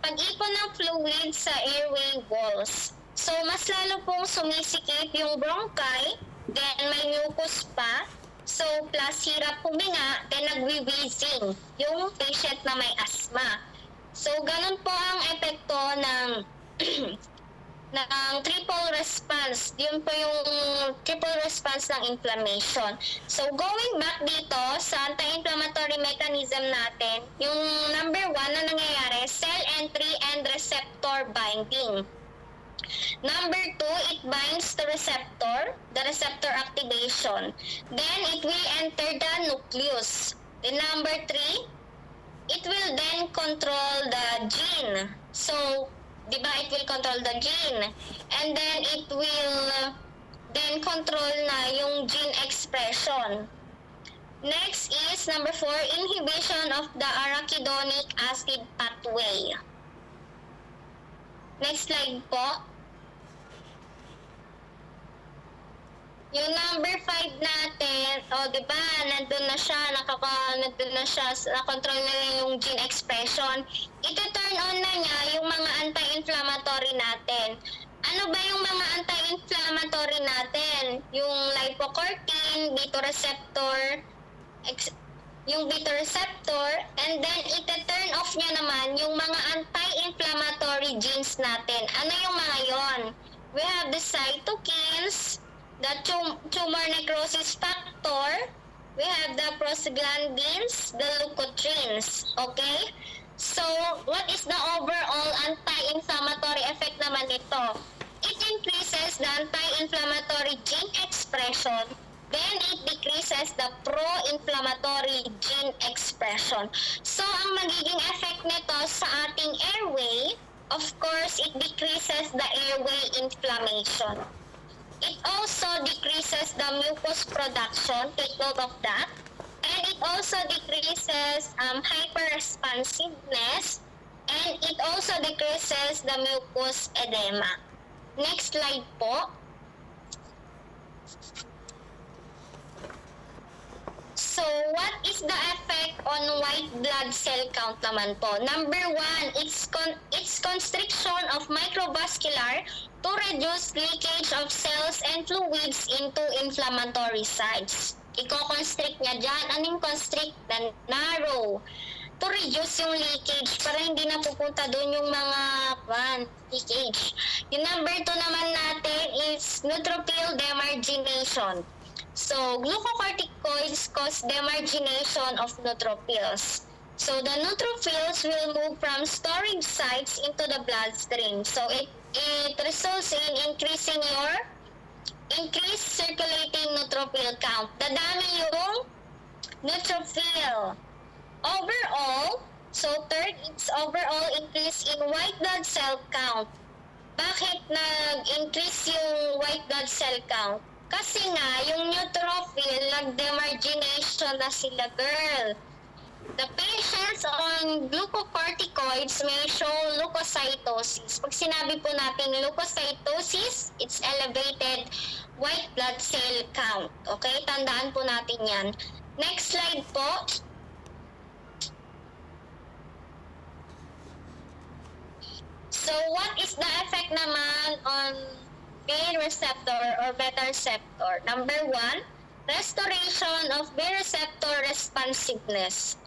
Pag-ipon ng fluid sa airway walls. So, mas lalo pong sumisikip yung bronchi, then may mucus pa. So, plus hirap huminga, then nagwi-wheezing yung patient na may asthma. So, ganun po ang epekto ng triple response. Yun po yung triple response ng inflammation. So, going back dito sa anti-inflammatory mechanism natin, yung number 1 na nangyayari, cell entry and receptor binding. Number 2, it binds the receptor activation. Then, it will enter the nucleus. Then, number 3, it will then control the gene. So, di ba, it will control the gene. And then, it will then control na yung gene expression. Next is, number 4, inhibition of the arachidonic acid pathway. Next slide po. Yung number 5 natin, di ba, nandun na siya, na-control na yung gene expression. Ito-turn on na niya yung mga anti-inflammatory natin. Ano ba yung mga anti-inflammatory natin? Yung lipocortin, B2 receptor, yung beta receptor, and then ite-turn off niya naman yung mga anti-inflammatory genes natin. Ano yung mga yon? We have the cytokines, the tumor necrosis factor, we have the prostaglandins, the leukotrienes. Okay? So, what is the overall anti-inflammatory effect naman nito? It increases the anti-inflammatory gene expression, then it decreases the pro-inflammatory gene expression. So, ang magiging effect nito sa ating airway, of course, it decreases the airway inflammation. It also decreases the mucus production, take note of that. And it also decreases hyperresponsiveness, and it also decreases the mucus edema. Next slide po. So, what is the effect on white blood cell count naman po? Number 1, it's constriction of microvascular to reduce leakage of cells and fluids into inflammatory sites. Iko-constrict niya dyan. Anong constrict? Narrow. To reduce yung leakage para hindi na pupunta doon yung mga leakage. Yung number 2 naman natin is neutrophil demargination. So, glucocorticoids cause demargination of neutrophils. So, the neutrophils will move from storage sites into the bloodstream. So, it results in increased circulating neutrophil count. Dadami yung neutrophil. Overall, so third, it's overall increase in white blood cell count. Bakit nag-increase yung white blood cell count? Kasi nga, yung neutrophil, nag-demargination na sila, girl. The patients on glucocorticoids may show leukocytosis. Pag sinabi po natin leukocytosis, it's elevated white blood cell count. Okay? Tandaan po natin yan. Next slide po. So, what is the effect naman on B receptor or beta receptor? Number 1, restoration of B receptor responsiveness.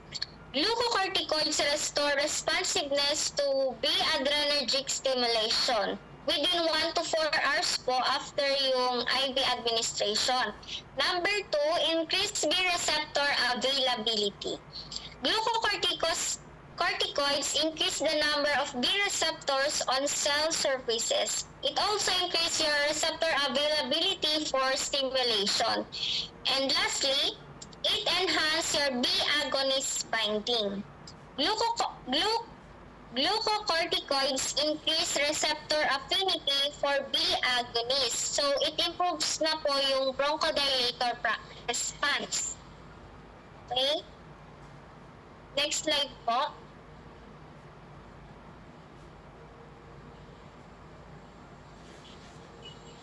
Glucocorticoids restore responsiveness to B adrenergic stimulation within 1 to 4 hours po after yung IV administration. Number 2, increased B receptor availability. Glucocorticoids increase the number of B receptors on cell surfaces. It also increases your receptor availability for stimulation. And lastly, it enhances your B agonist binding. Glucocorticoids increase receptor affinity for B agonists. So, it improves na po yung bronchodilator response. Okay? Next slide po.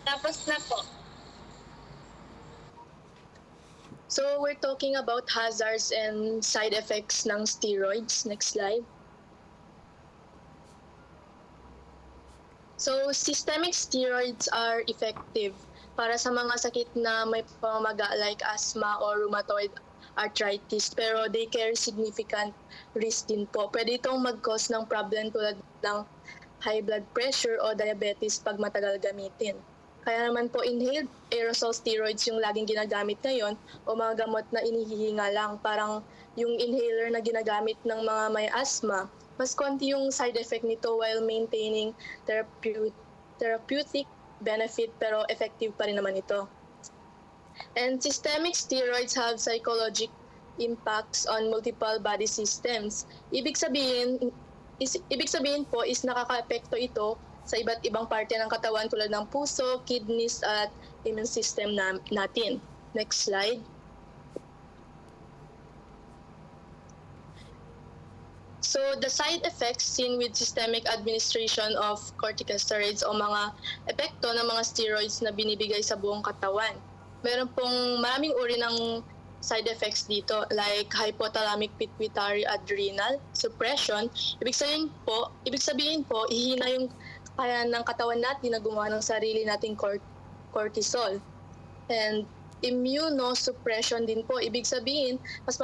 Tapos na po. So, we're talking about hazards and side effects ng steroids. Next slide. So, systemic steroids are effective para sa mga sakit na may pamamaga like asthma or rheumatoid arthritis, pero they carry significant risk din po. Pwede itong mag-cause ng problem tulad ng high blood pressure o diabetes pag matagal gamitin. Kaya naman po inhaled aerosol steroids yung laging ginagamit ngayon o mga gamot na inihihinga lang. Parang yung inhaler na ginagamit ng mga may asthma, mas konti yung side effect nito while maintaining therapeutic benefit pero effective pa rin naman ito. And systemic steroids have psychological impacts on multiple body systems. Ibig sabihin po is nakaka-apekto ito sa iba't ibang parte ng katawan tulad ng puso, kidneys at immune system natin. Next slide. So, the side effects seen with systemic administration of corticosteroids o mga epekto ng mga steroids na binibigay sa buong katawan. Meron pong maraming uri ng side effects dito like hypothalamic pituitary adrenal suppression. Ibig sabihin po, ihina yung kaya ng katawan natin na gumawa ng sarili nating cortisol. And immunosuppression din po. Ibig sabihin, mas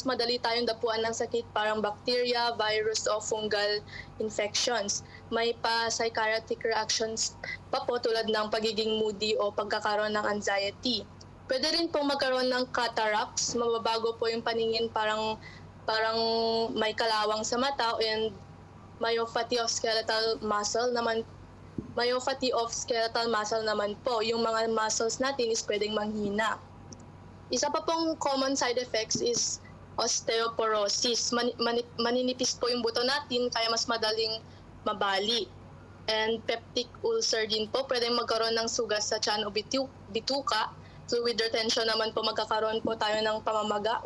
madali tayong dapuan ng sakit parang bacteria, virus o fungal infections. May pa-psychiatric reactions pa po tulad ng pagiging moody o pagkakaroon ng anxiety. Pwede rin po magkaroon ng cataracts, mababago po yung paningin, parang may kalawang sa mata, and myopathy of skeletal muscle naman po. Yung mga muscles natin is pwedeng manghina. Isa pa pong common side effects is osteoporosis. Maninipis po yung buto natin, kaya mas madaling mabali. And peptic ulcer din po, pwedeng magkaroon ng sugat sa tiyan o bituka. Fluid retention naman po, magkakaroon po tayo ng pamamaga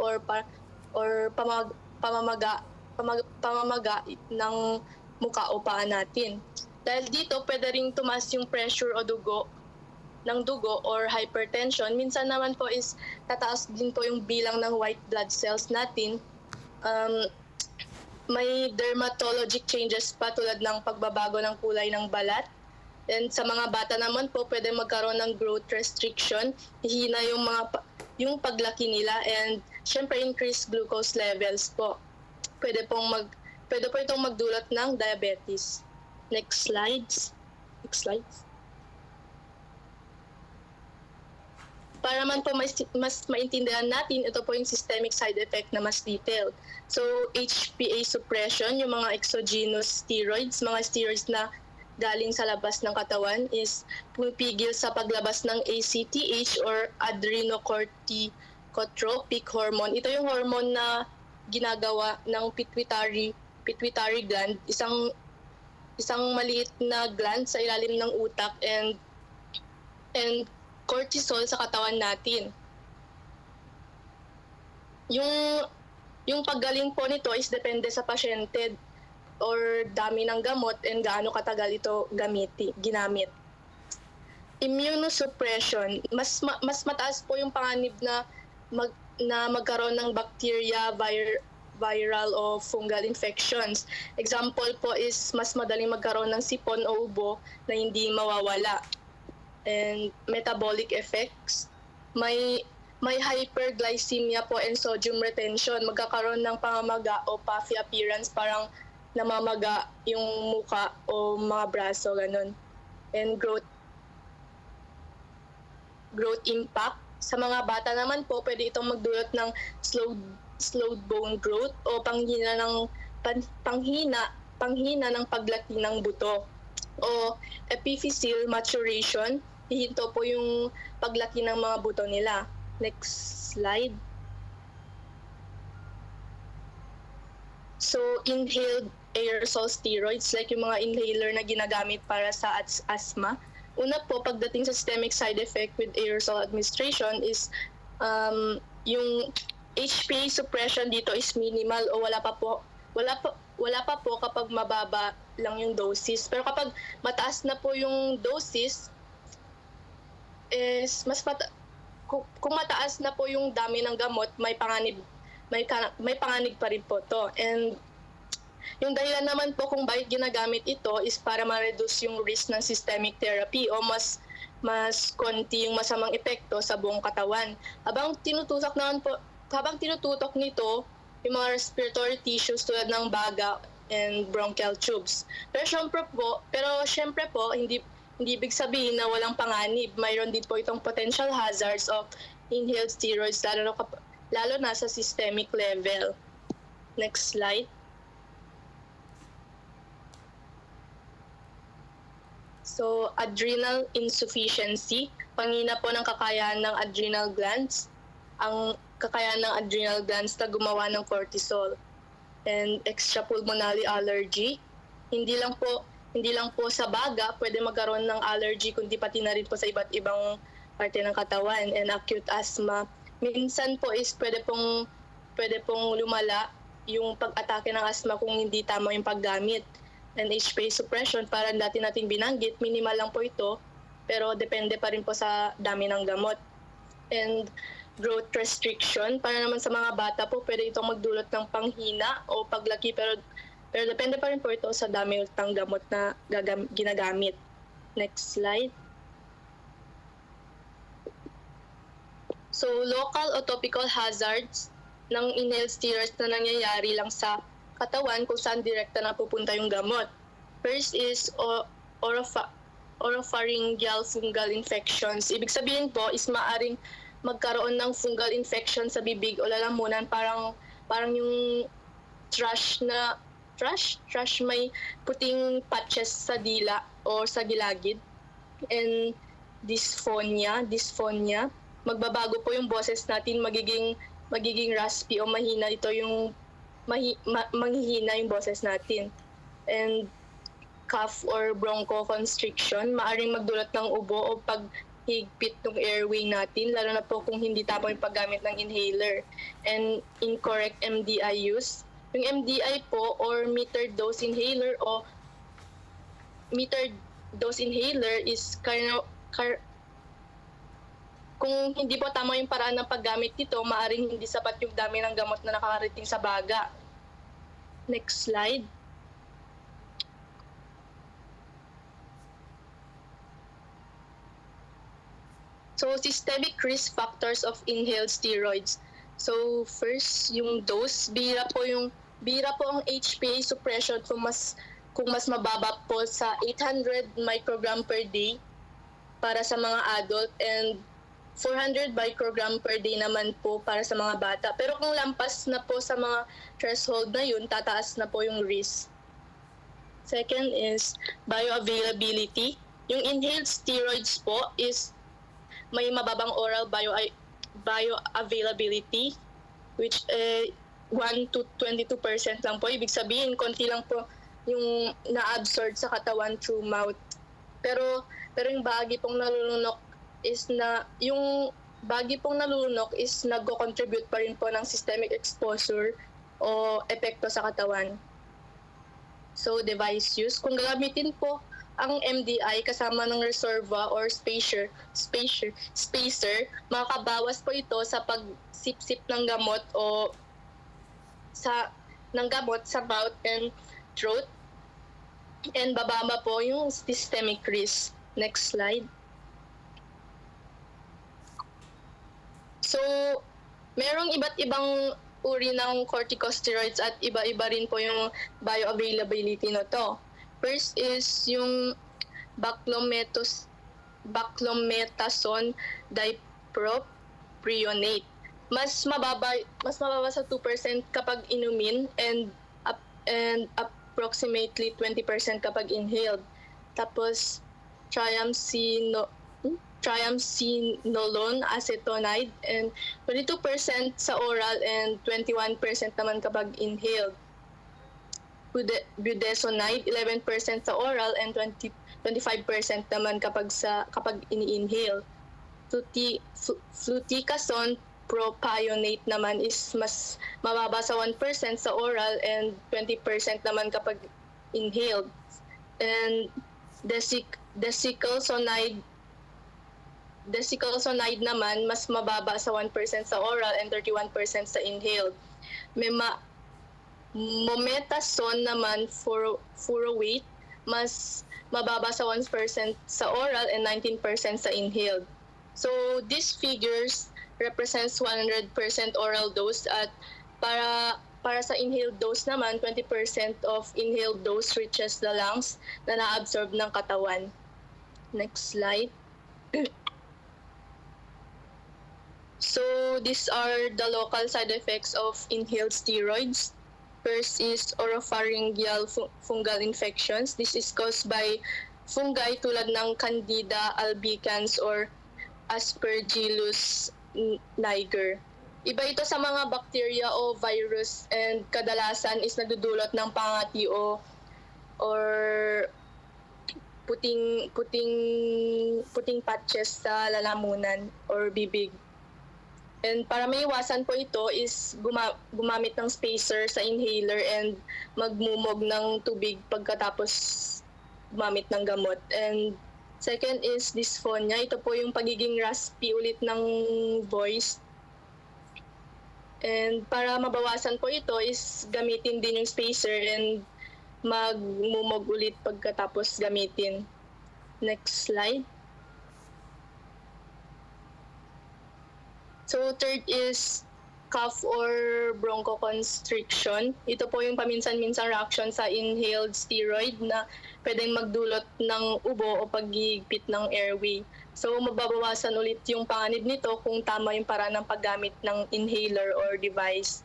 pamamaga ng muka o paa natin. Dahil dito, pwede ring tumaas yung pressure o dugo or hypertension. Minsan naman po is tataas din po yung bilang ng white blood cells natin. May dermatologic changes pa tulad ng pagbabago ng kulay ng balat. And sa mga bata naman po, pwede magkaroon ng growth restriction. Hihina yung paglaki nila, and syempre increased glucose levels po. Pwede po itong magdulot ng diabetes. Next slides. Para man po mas maintindihan natin, ito po yung systemic side effect na mas detailed. So, HPA suppression, yung mga exogenous steroids, mga steroids na galing sa labas ng katawan, is pumipigil sa paglabas ng ACTH or adrenocorticotropic hormone. Ito yung hormone na ginagawa ng pituitary gland, isang maliit na gland sa ilalim ng utak, and cortisol sa katawan natin. Yung paggaling po nito is depende sa pasyente or dami ng gamot and gaano katagal ito ginamit. Immunosuppression, mas mataas po yung panganib na magkaroon ng bacteria, viral o fungal infections. Example po is mas madaling magkaroon ng sipon o ubo na hindi mawawala. And metabolic effects, may hyperglycemia po and sodium retention. Magkakaroon ng pamamaga o puffy appearance, parang namamaga yung muka o mga braso, ganun. And growth impact. Sa mga bata naman po, pwede itong magdulot ng slowed bone growth o panghina ng paglaki ng buto, o epiphyseal maturation. Hihinto po yung paglaki ng mga buto nila. Next slide. So, inhaled aerosol steroids, like yung mga inhaler na ginagamit para sa asthma. Una po, pagdating sa systemic side effect with aerosol administration is yung HPA suppression dito is minimal o wala pa po kapag mababa lang yung doses. Pero kapag mataas na po yung doses, is kung mataas na po yung dami ng gamot, may panganib pa rin po to. And yung dahilan naman po kung bakit ginagamit ito is para ma-reduce yung risk ng systemic therapy o mas konti yung masamang epekto sa buong katawan. Habang tinututok nito yung mga respiratory tissues tulad ng baga and bronchial tubes. Pero syempre po, hindi ibig sabihin na walang panganib. Mayroon din po itong potential hazards of inhaled steroids, lalo na sa systemic level. Next slide. So, adrenal insufficiency, panghina po ng kakayahan ng adrenal glands. Ang kakayahan ng adrenal glands na gumawa ng cortisol. And extrapulmonary allergy, hindi lang po sa baga pwede magkaroon ng allergy, kundi pati na rin po sa iba't ibang parte ng katawan. And acute asthma, minsan po is pwede pong lumala yung pag-atake ng asthma kung hindi tama yung paggamit. And HPA suppression, parang dati nating binanggit, minimal lang po ito, pero depende pa rin po sa dami ng gamot. And growth restriction, para naman sa mga bata po, pwede itong magdulot ng panghina o paglaki, pero depende pa rin po ito sa dami ng gamot na ginagamit. Next slide. So, local o topical hazards ng inhaled steroids na nangyayari lang sa katawan kung saan direkta na pupunta yung gamot. First is oropharyngeal fungal infections. Ibig sabihin po is maaring magkaroon ng fungal infection sa bibig o lalamunan, parang yung trash may puting patches sa dila o sa gilagid. And dysphonia, magbabago po yung boses natin, magiging raspy o mahina ito yung manghihina yung boses natin. And cough or bronchoconstriction, maaring magdulot ng ubo o paghigpit ng airway natin, lalo na po kung hindi tama yung paggamit ng inhaler. And incorrect MDI use. Yung MDI po or metered dose inhaler o metered dose inhaler is kung hindi po tama yung paraan ng paggamit nito, maaring hindi sapat yung dami ng gamot na nakakarating sa baga. Next slide. So, systemic risk factors of inhaled steroids. So, first, yung dose. Bihira po ang HPA suppression kung mas mababa po sa 800 microgram per day para sa mga adult and 400 microgram per day naman po para sa mga bata. Pero kung lampas na po sa mga threshold na yun, tataas na po yung risk. Second is bioavailability. Yung inhaled steroids po is may mababang oral bioavailability, which 1 to 22% lang po. Ibig sabihin, konti lang po yung na-absorb sa katawan through mouth. Pero yung bahagi pong nalulunok is nagko-contribute pa rin po ng systemic exposure o epekto sa katawan. So, device use. Kung gagamitin po ang MDI kasama ng reserva or spacer, makakabawas po ito sa pagsip-sip ng gamot o sa mouth and throat, and bababa po yung systemic risk. Next slide. So, merong iba't ibang uri ng corticosteroids at iba-iba rin po yung bioavailability nito. First is yung baclometasone dipropionate. Mas mababa sa 2% kapag inumin and approximately 20% kapag inhaled. Tapos triamcinolone acetonide and 22% sa oral and 21% naman kapag inhaled. Budesonide 11% sa oral and 25% naman kapag ini-inhale. Fluticasone propionate naman is mas mababa sa 1% sa oral and 20% naman kapag inhaled. And desiclesonide naman mas mababa sa 1% sa oral and 31% sa inhaled. Mometasone naman furoate mas mababa sa 1% sa oral and 19% sa inhaled. So these figures represents 100% oral dose at para sa inhaled dose naman 20% of inhaled dose reaches the lungs na na-absorb ng katawan. Next slide. So these are the local side effects of inhaled steroids. First is oropharyngeal fungal infections. This is caused by fungi tulad ng Candida albicans or Aspergillus niger. Iba ito sa mga bacteria o virus and kadalasan is nagdudulot ng pangati or puting patches sa lalamunan or bibig. And para maiwasan po ito is gumamit ng spacer sa inhaler and magmumog ng tubig pagkatapos gumamit ng gamot. And second is dysphonia. Ito po yung pagiging raspy ulit ng voice. And para mabawasan po ito is gamitin din yung spacer and magmumog ulit pagkatapos gamitin. Next slide. So third is cough or bronchoconstriction. Ito po yung paminsan-minsang reaction sa inhaled steroid na pwedeng magdulot ng ubo o paghihigpit ng airway. So mababawasan ulit yung panganib nito kung tama yung paraan ng paggamit ng inhaler or device.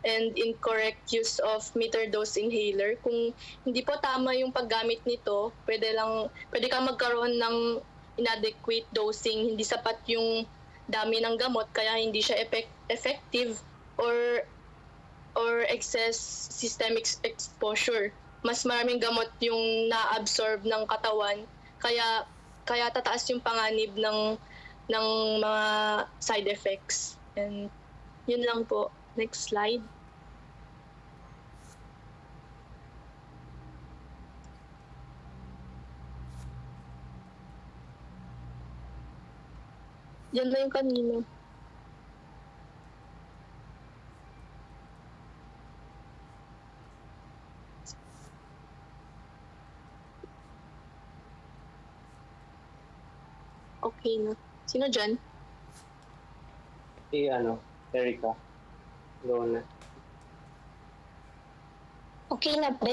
And incorrect use of meter dose inhaler. Kung hindi po tama yung paggamit nito, pwede kang magkaroon ng inadequate dosing, hindi sapat yung dami ng gamot kaya hindi siya effective, or excess systemic exposure. Mas maraming gamot yung na-absorb ng katawan kaya tataas yung panganib ng mga side effects. And yun lang po. Next slide. Yan lang yung kanina. Okay na. Sino dyan? Si Erica. Go na. Okay na ba?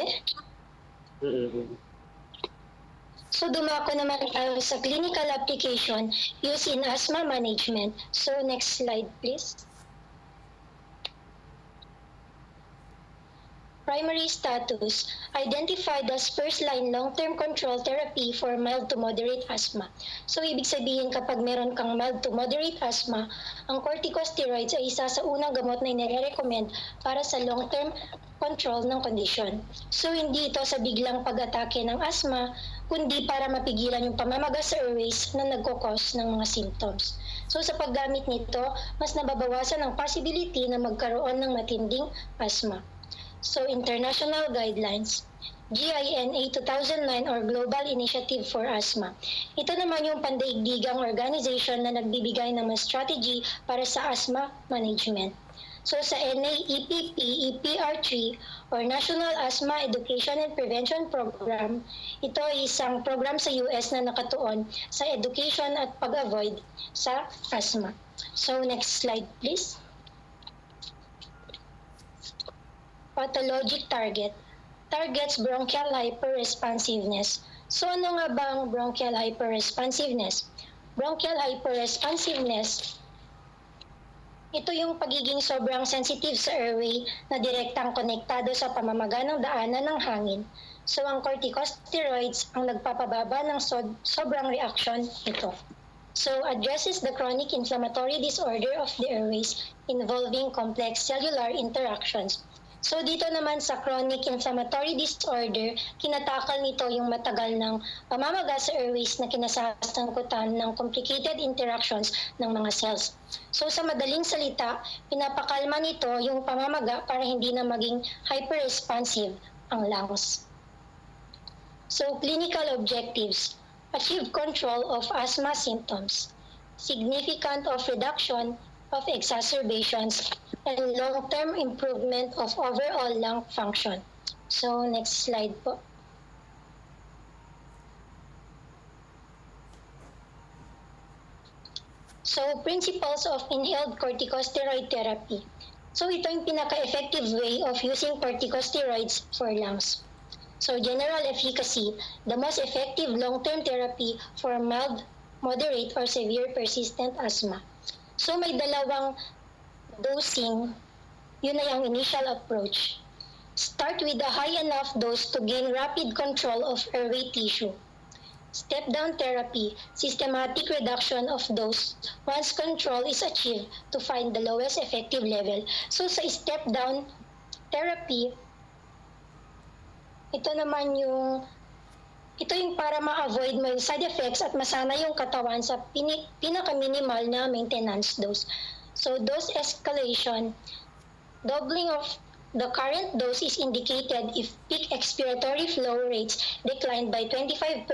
So dumako naman tayo sa clinical application used in asthma management. So next slide please. Primary status, identified as first-line long-term control therapy for mild to moderate asthma. So ibig sabihin kapag meron kang mild to moderate asthma, ang corticosteroids ay isa sa unang gamot na inire-recommend para sa long-term control ng condition. So hindi ito sa biglang pag-atake ng asthma, kundi para mapigilan yung pamamaga sa airways na nagkukos ng mga symptoms. So sa paggamit nito, mas nababawasan ang possibility na magkaroon ng matinding asthma. So international guidelines, GINA 2009 or Global Initiative for Asthma. Ito naman yung pandaigdigang organization na nagbibigay ng mga strategy para sa asthma management. So sa NAEPP, EPR3 or National Asthma Education and Prevention Program, ito ay isang program sa US na nakatuon sa education at pag-avoid sa asthma. So next slide please. Pathologic target. Targets bronchial hyperresponsiveness. So ano nga ba ang bronchial hyperresponsiveness? Bronchial hyperresponsiveness, ito yung pagiging sobrang sensitive sa airway na direktang konektado sa pamamaga ng daanan ng hangin. So ang corticosteroids ang nagpapababa ng sobrang reaction ito. So addresses the chronic inflammatory disorder of the airways involving complex cellular interactions. So dito naman sa chronic inflammatory disorder, kinatakal nito yung matagal ng pamamaga sa airways na kinasasangkutan ng complicated interactions ng mga cells. So sa madaling salita, pinapakalma nito yung pamamaga para hindi na maging hyperresponsive ang lungs. So clinical objectives, achieve control of asthma symptoms, significant of reduction of exacerbations, and long-term improvement of overall lung function. So, next slide po. So, principles of inhaled corticosteroid therapy. So, ito yung pinaka-effective way of using corticosteroids for lungs. So, general efficacy, the most effective long-term therapy for mild, moderate, or severe persistent asthma. So, may dalawang dosing, yun ay ang initial approach. Start with a high enough dose to gain rapid control of airway tissue. Step-down therapy, systematic reduction of dose once control is achieved to find the lowest effective level. So sa step-down therapy, ito yung para ma-avoid mo yung side effects at masana yung katawan sa pinaka-minimal na maintenance dose. So dose escalation, doubling of the current dose is indicated if peak expiratory flow rates declined by 25%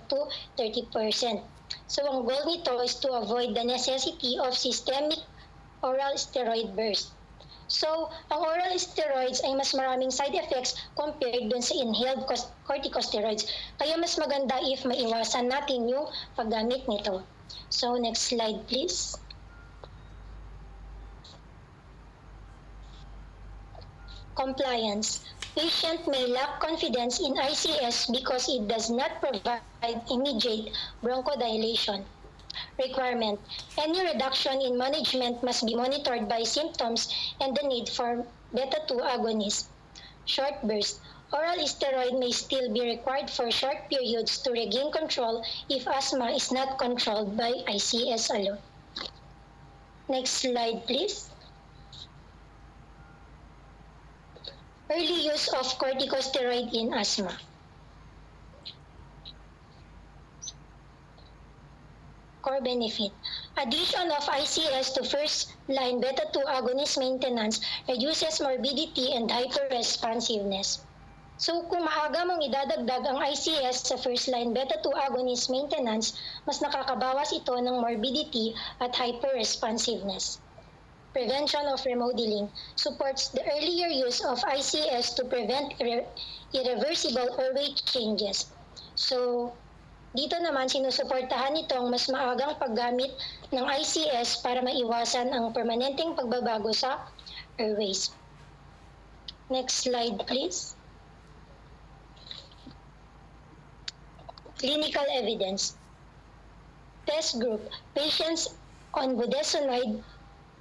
to 30%. So ang goal nito is to avoid the necessity of systemic oral steroid burst. So ang oral steroids ay mas maraming side effects compared dun sa inhaled corticosteroids. Kaya mas maganda if maiwasan natin yung paggamit nito. So next slide please. Compliance. Patient may lack confidence in ICS because it does not provide immediate bronchodilation. Requirement. Any reduction in management must be monitored by symptoms and the need for beta-2 agonist. Short burst. Oral steroid may still be required for short periods to regain control if asthma is not controlled by ICS alone. Next slide, please. Early use of corticosteroid in asthma. Core benefit. Addition of ICS to first-line beta-2 agonist maintenance reduces morbidity and hyperresponsiveness. So kung maaga mong idadagdag ang ICS sa first-line beta-2 agonist maintenance, mas nakakabawas ito ng morbidity at hyperresponsiveness. Prevention of remodeling supports the earlier use of ICS to prevent irreversible or weight changes. So, dito naman sinusuportahan nitong mas maagang paggamit ng ICS para maiwasan ang permanenteng pagbabago sa airways. Next slide, please. Clinical evidence. Test group. Patients on budesonide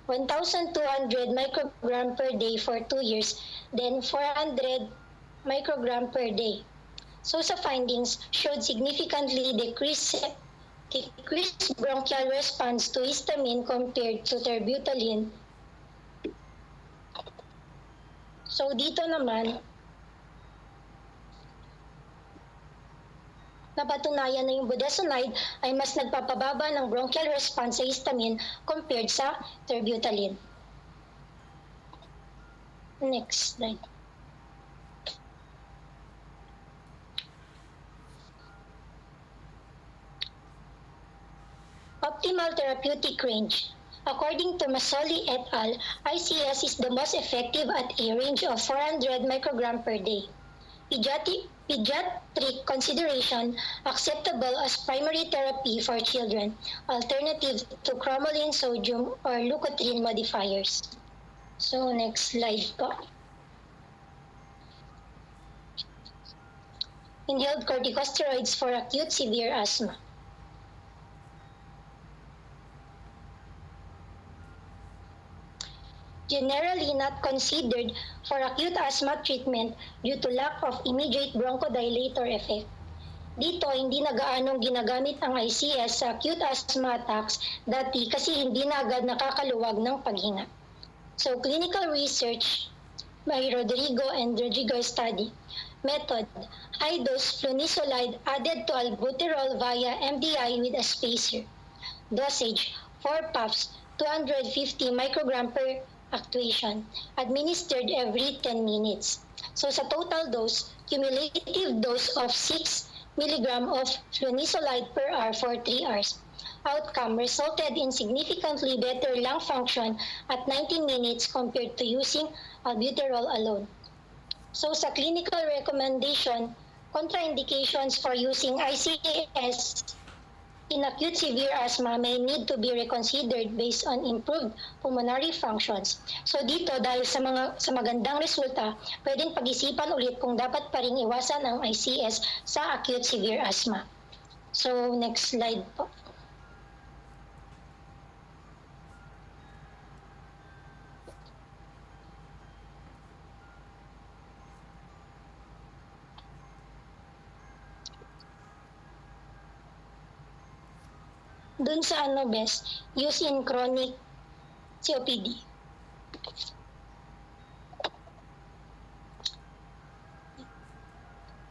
1,200 microgram per day for 2 years, then 400 microgram per day. So sa findings, showed significantly decreased bronchial response to histamine compared to terbutaline. So dito naman, napatunayan na yung budesonide ay mas nagpapababa ng bronchial response sa histamine compared sa terbutaline. Next slide. Optimal therapeutic range. According to Masoli et al., ICS is the most effective at a range of 400 microgram per day. Pediatric consideration acceptable as primary therapy for children, alternative to cromolyn sodium or leukotriene modifiers. So next slide po. Inhaled corticosteroids for acute severe asthma. Generally not considered for acute asthma treatment due to lack of immediate bronchodilator effect. Dito, hindi na gaanong ginagamit ang ICS sa acute asthma attacks dati kasi hindi na agad nakakaluwag ng paghinga. So, clinical research by Rodrigo and Rodrigo study. Method, high-dose flunisolide added to albuterol via MDI with a spacer. Dosage, 4 puffs, 250 microgram per actuation, administered every 10 minutes. So sa total dose, cumulative dose of 6 mg of flunisolide per hour for 3 hours. Outcome resulted in significantly better lung function at 19 minutes compared to using albuterol alone. So sa clinical recommendation, contraindications for using ICS in acute severe asthma may need to be reconsidered based on improved pulmonary functions. So dito, dahil sa magandang resulta, pwedeng pag-isipan ulit kung dapat pa ring iwasan ang ICS sa acute severe asthma. So next slide po. Dun sa best, use in chronic COPD.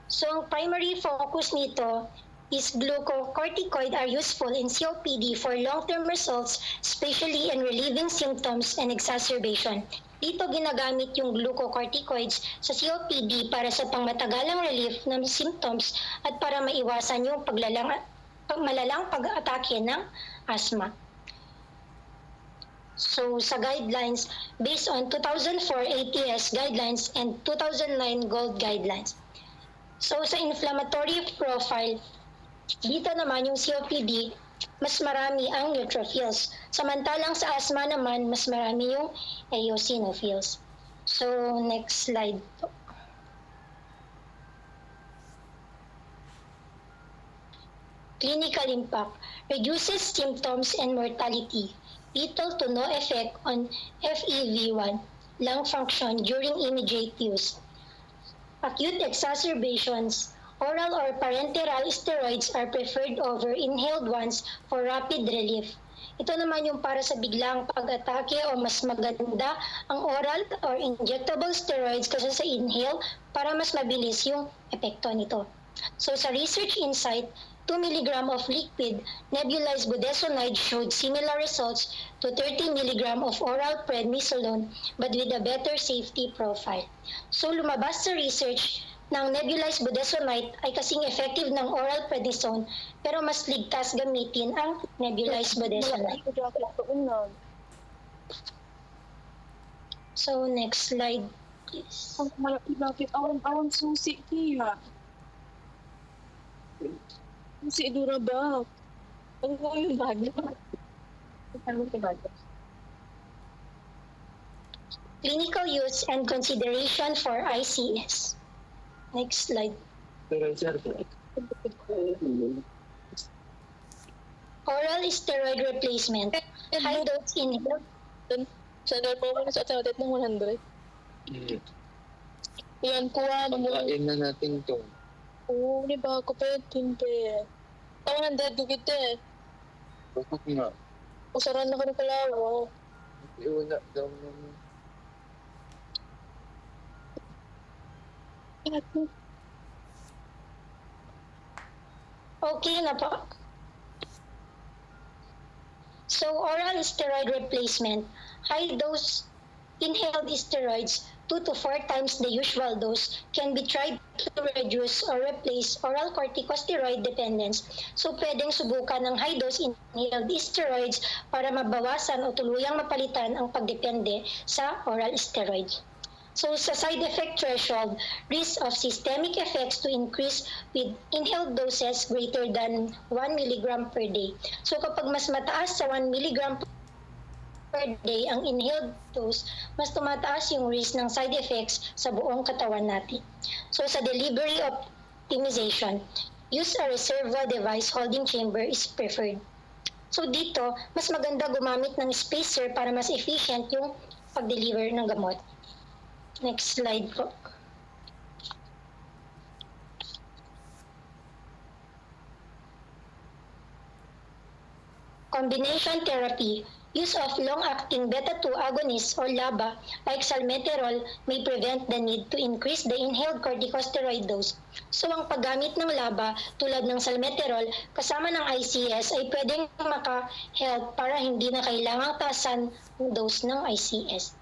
So, ang primary focus nito is glucocorticoid are useful in COPD for long-term results, especially in relieving symptoms and exacerbation. Dito ginagamit yung glucocorticoids sa COPD para sa pangmatagalang relief ng symptoms at para maiwasan yung malalang pag-atake ng asthma. So sa guidelines, based on 2004 ATS guidelines and 2009 GOLD guidelines. So sa inflammatory profile, dito naman yung COPD, mas marami ang neutrophils. Samantalang sa asthma naman, mas marami yung eosinophils. So, next slide po. Clinical impact reduces symptoms and mortality, little to no effect on FEV1, lung function during immediate use. Acute exacerbations, oral or parenteral steroids are preferred over inhaled ones for rapid relief. Ito naman yung para sa biglang pag-atake o mas maganda ang oral or injectable steroids kaysa sa inhale para mas mabilis yung epekto nito. So sa research insight, 2 mg of liquid nebulized budesonide showed similar results to 30 mg of oral prednisolone but with a better safety profile. So lumabas sa research ng nebulized budesonide ay kasing effective ng oral prednisone pero mas ligtas gamitin ang nebulized budesonide. So next slide please. Ang malapit awan susi niya. Susi dura ba? Ang ko yung bagay. Clinical use and consideration for ICS. Next slide. Oral steroid replacement. High dose inhale. Sandal po mo sa atin ng 100. Yan kuha mo. Pagkain na natin to. Oo, di ba ako pa yun pe. 100 ko kita eh. Bakit nga? Usaran na ka ng kalawa. Iwala daw naman. Okay na po. So, oral steroid replacement. High dose inhaled steroids 2 to 4 times the usual dose can be tried to reduce or replace oral corticosteroid dependence. So, pwedeng subukan ng high dose inhaled steroids para mabawasan o tuluyang mapalitan ang pagdepende sa oral steroids. So, sa side effect threshold, risk of systemic effects to increase with inhaled doses greater than 1 mg per day. So, kapag mas mataas sa 1 mg per day ang inhaled dose, mas tumataas yung risk ng side effects sa buong katawan natin. So, sa delivery optimization, use a reservoir device holding chamber is preferred. So, dito, mas maganda gumamit ng spacer para mas efficient yung pag-deliver ng gamot. Next slide po. Combination therapy. Use of long-acting beta-2 agonists or LABA like salmeterol may prevent the need to increase the inhaled corticosteroid dose. So ang paggamit ng LABA tulad ng salmeterol kasama ng ICS ay pwedeng maka-help para hindi na kailangang taasan ng dose ng ICS.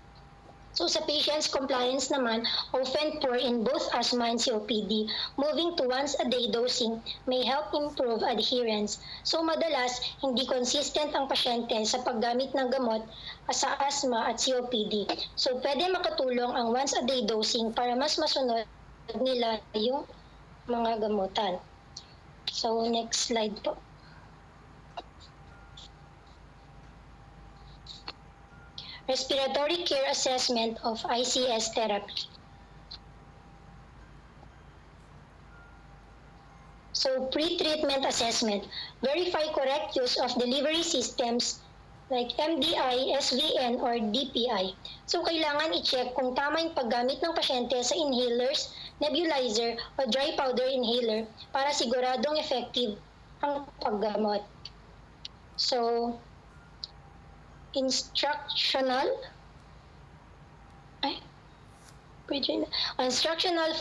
So sa patient's compliance naman, often poor in both asthma and COPD, moving to once-a-day dosing may help improve adherence. So madalas, hindi consistent ang pasyente sa paggamit ng gamot sa asthma at COPD. So pwede makatulong ang once-a-day dosing para mas masunod nila yung mga gamutan. So next slide po. Respiratory care assessment of ICS therapy. So, pre-treatment assessment. Verify correct use of delivery systems like MDI, SVN, or DPI. So, kailangan i-check kung tama yung paggamit ng pasyente sa inhalers, nebulizer, o dry powder inhaler para siguradong effective ang paggamot. So, instructional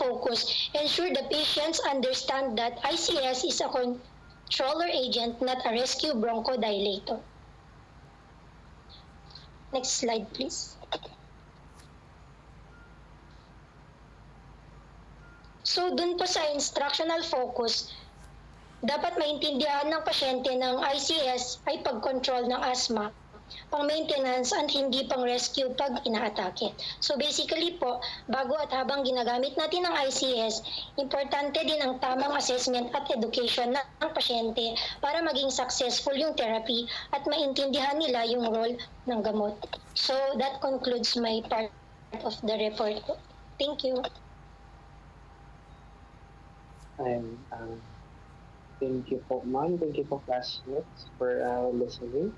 focus. Ensure the patients understand that ICS is a controller agent, not a rescue bronchodilator. Next slide, please. So, dun po sa instructional focus, dapat maintindihan ng pasyente ng ICS ay pag-control ng asthma, pang-maintenance at hindi pang-rescue pag inaatake. So basically po, bago at habang ginagamit natin ang ICS, importante din ang tamang assessment at education ng pasyente para maging successful yung therapy at maintindihan nila yung role ng gamot. So that concludes my part of the report po. Thank you. And thank you po, ma'am. Thank you po, classmates, for listening.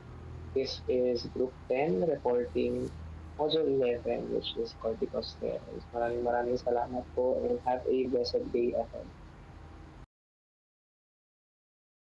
This is Group 10 reporting Module 11, which is corticosteroids. Maraming salamat po and have a blessed day ahead.